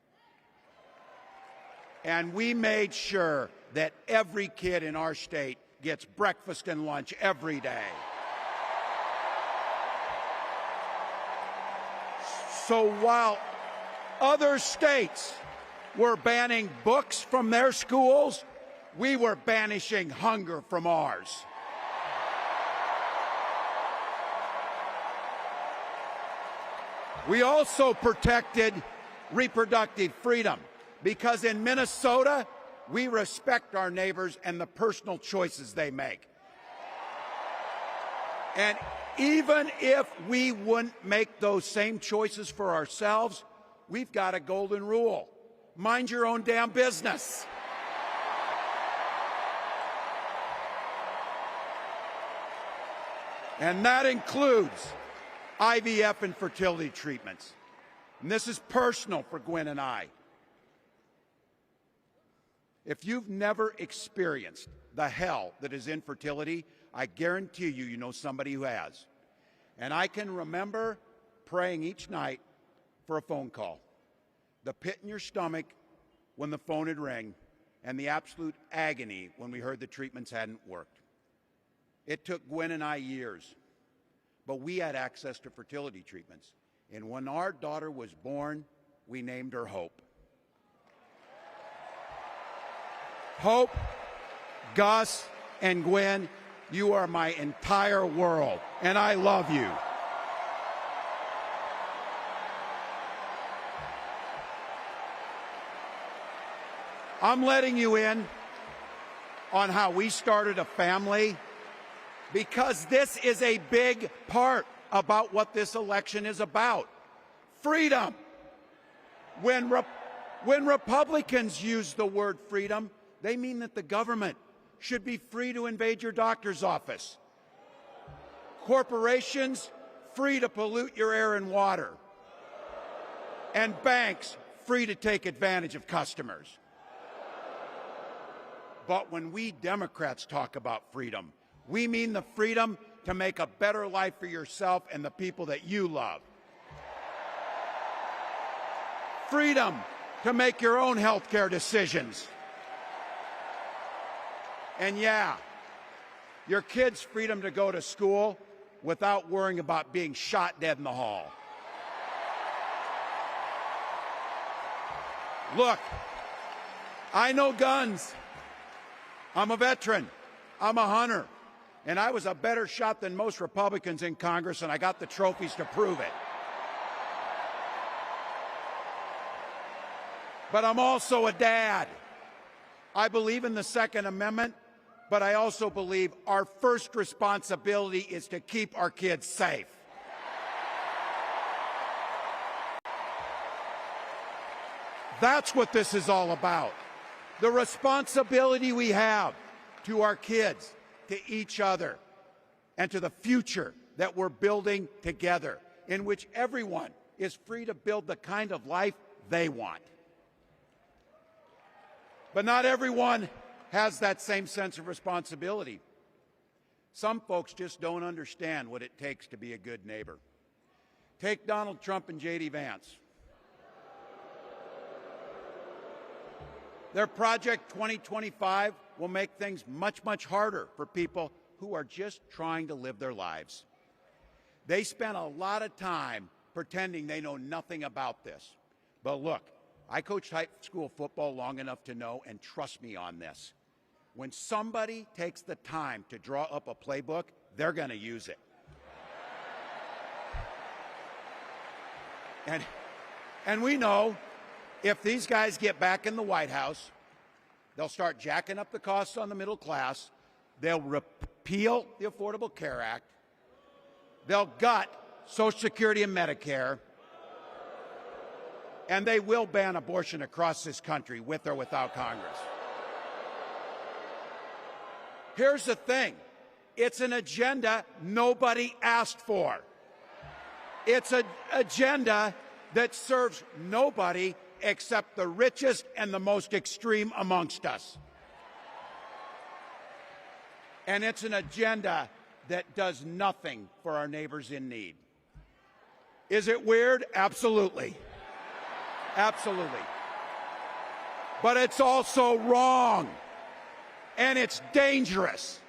And we made sure that every kid in our state gets breakfast and lunch every day. So while other states were banning books from their schools, we were banishing hunger from ours. We also protected reproductive freedom because in Minnesota, we respect our neighbors and the personal choices they make. And even if we wouldn't make those same choices for ourselves, we've got a golden rule. Mind your own damn business. And that includes IVF and fertility treatments. And this is personal for Gwen and I. If you've never experienced the hell that is infertility, I guarantee you, you know somebody who has. And I can remember praying each night for a phone call. The pit in your stomach when the phone would ring, and the absolute agony when we heard the treatments hadn't worked. It took Gwen and I years, but we had access to fertility treatments. And when our daughter was born, we named her Hope. Hope, Gus, and Gwen, you are my entire world, and I love you. I'm letting you in on how we started a family because this is a big part about what this election is about. Freedom. When Republicans use the word freedom, they mean that the government should be free to invade your doctor's office. Corporations free to pollute your air and water. And banks free to take advantage of customers. But when we Democrats talk about freedom, we mean the freedom to make a better life for yourself and the people that you love. Freedom to make your own health care decisions. And yeah, your kids' freedom to go to school without worrying about being shot dead in the hall. Look, I know guns. I'm a veteran. I'm a hunter. And I was a better shot than most Republicans in Congress, and I got the trophies to prove it. But I'm also a dad. I believe in the Second Amendment, but I also believe our first responsibility is to keep our kids safe. That's what this is all about. The responsibility we have to our kids, to each other, and to the future that we're building together, in which everyone is free to build the kind of life they want. But not everyone has that same sense of responsibility. Some folks just don't understand what it takes to be a good neighbor. Take Donald Trump and J.D. Vance. Their Project 2025 will make things much, much harder for people who are just trying to live their lives. They spent a lot of time pretending they know nothing about this. But look, I coached high school football long enough to know, and trust me on this, when somebody takes the time to draw up a playbook, they're going to use it. And we know If these guys get back in the White House, they'll start jacking up the costs on the middle class. They'll repeal the Affordable Care Act. They'll gut Social Security and Medicare. And they will ban abortion across this country, with or without Congress. Here's the thing. It's an agenda nobody asked for. It's an agenda that serves nobody except the richest and the most extreme amongst us. And it's an agenda that does nothing for our neighbors in need. Is it weird? Absolutely. Absolutely. But it's also wrong. And it's dangerous.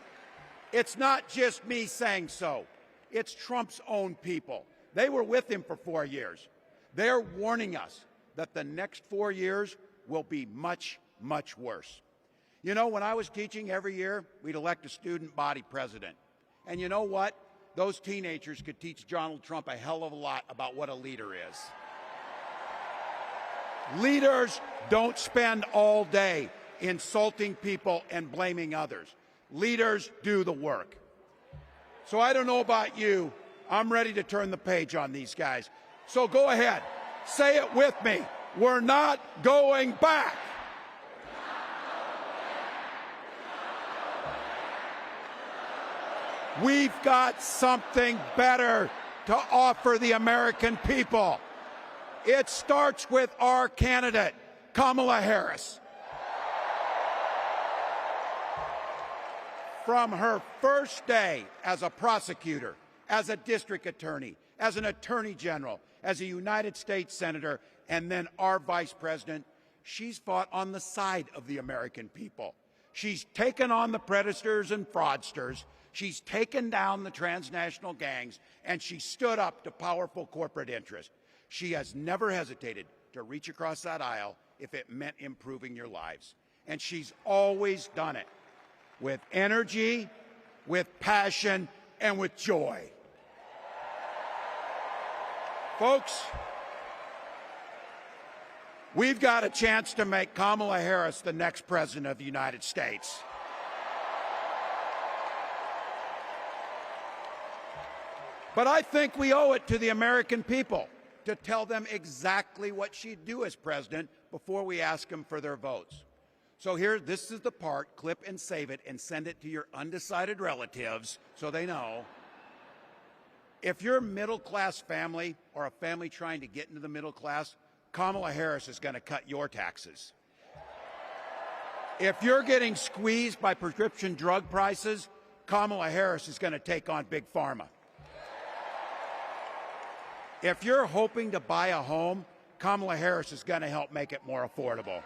It's not just me saying so. It's Trump's own people. They were with him for 4 years. They're warning us that the next 4 years will be much, much worse. You know, when I was teaching every year, we'd elect a student body president. And you know what? Those teenagers could teach Donald Trump a hell of a lot about what a leader is. Leaders don't spend all day insulting people and blaming others. Leaders do the work. So I don't know about you. I'm ready to turn the page on these guys. So go ahead. Say it with me. We're not going back. We've got something better to offer the American people. It starts with our candidate, Kamala Harris. From her first day as a prosecutor, as a district attorney, as an attorney general, as a United States senator, and then our vice president, she's fought on the side of the American people. She's taken on the predators and fraudsters. She's taken down the transnational gangs, and she stood up to powerful corporate interests. She has never hesitated to reach across that aisle if it meant improving your lives. And she's always done it with energy, with passion, and with joy. Folks, we've got a chance to make Kamala Harris the next president of the United States. But I think we owe it to the American people to tell them exactly what she'd do as president before we ask them for their votes. So here, this is the part, clip and save it and send it to your undecided relatives so they know. If you're a middle-class family or a family trying to get into the middle class, Kamala Harris is going to cut your taxes. If you're getting squeezed by prescription drug prices, Kamala Harris is going to take on Big Pharma. If you're hoping to buy a home, Kamala Harris is going to help make it more affordable.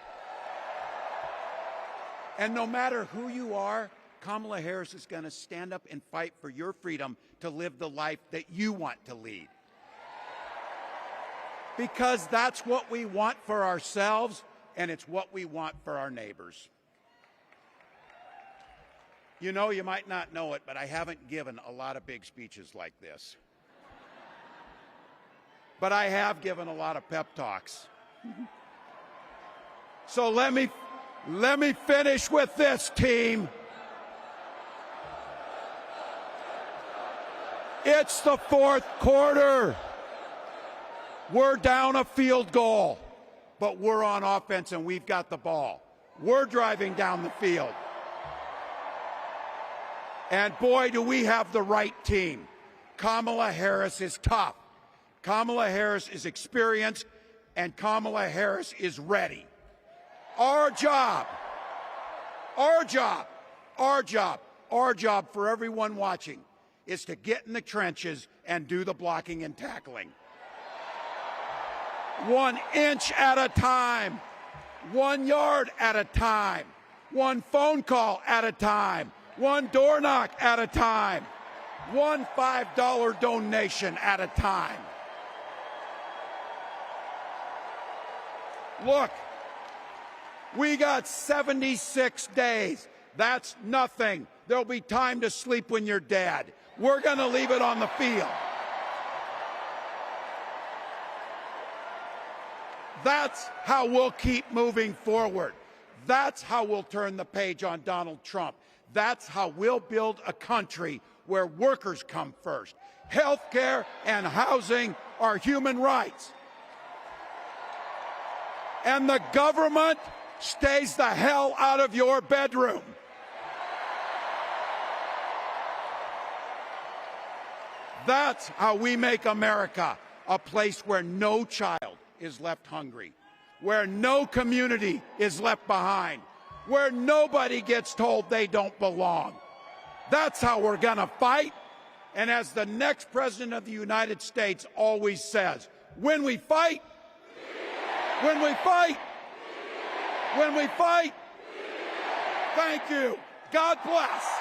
And no matter who you are, Kamala Harris is going to stand up and fight for your freedom to live the life that you want to lead. Because that's what we want for ourselves, and it's what we want for our neighbors. You know, you might not know it, but I haven't given a lot of big speeches like this. But I have given a lot of pep talks. So let me finish with this, team. It's the fourth quarter. We're down a field goal, but we're on offense and we've got the ball. We're driving down the field. And boy, do we have the right team. Kamala Harris is tough. Kamala Harris is experienced, and Kamala Harris is ready. Our job for everyone watching is to get in the trenches and do the blocking and tackling. 1 inch at a time, 1 yard at a time, 1 phone call at a time, 1 door knock at a time, 1 $5 donation at a time. Look, we got 76 days. That's nothing. There'll be time to sleep when you're dead. We're going to leave it on the field. That's how we'll keep moving forward. That's how we'll turn the page on Donald Trump. That's how we'll build a country where workers come first. Health care and housing are human rights. And the government stays the hell out of your bedroom. That's how we make America a place where no child is left hungry, where no community is left behind, where nobody gets told they don't belong. That's how we're going to fight. And as the next president of the United States always says, when we fight, when we fight, when we fight, thank you. God bless.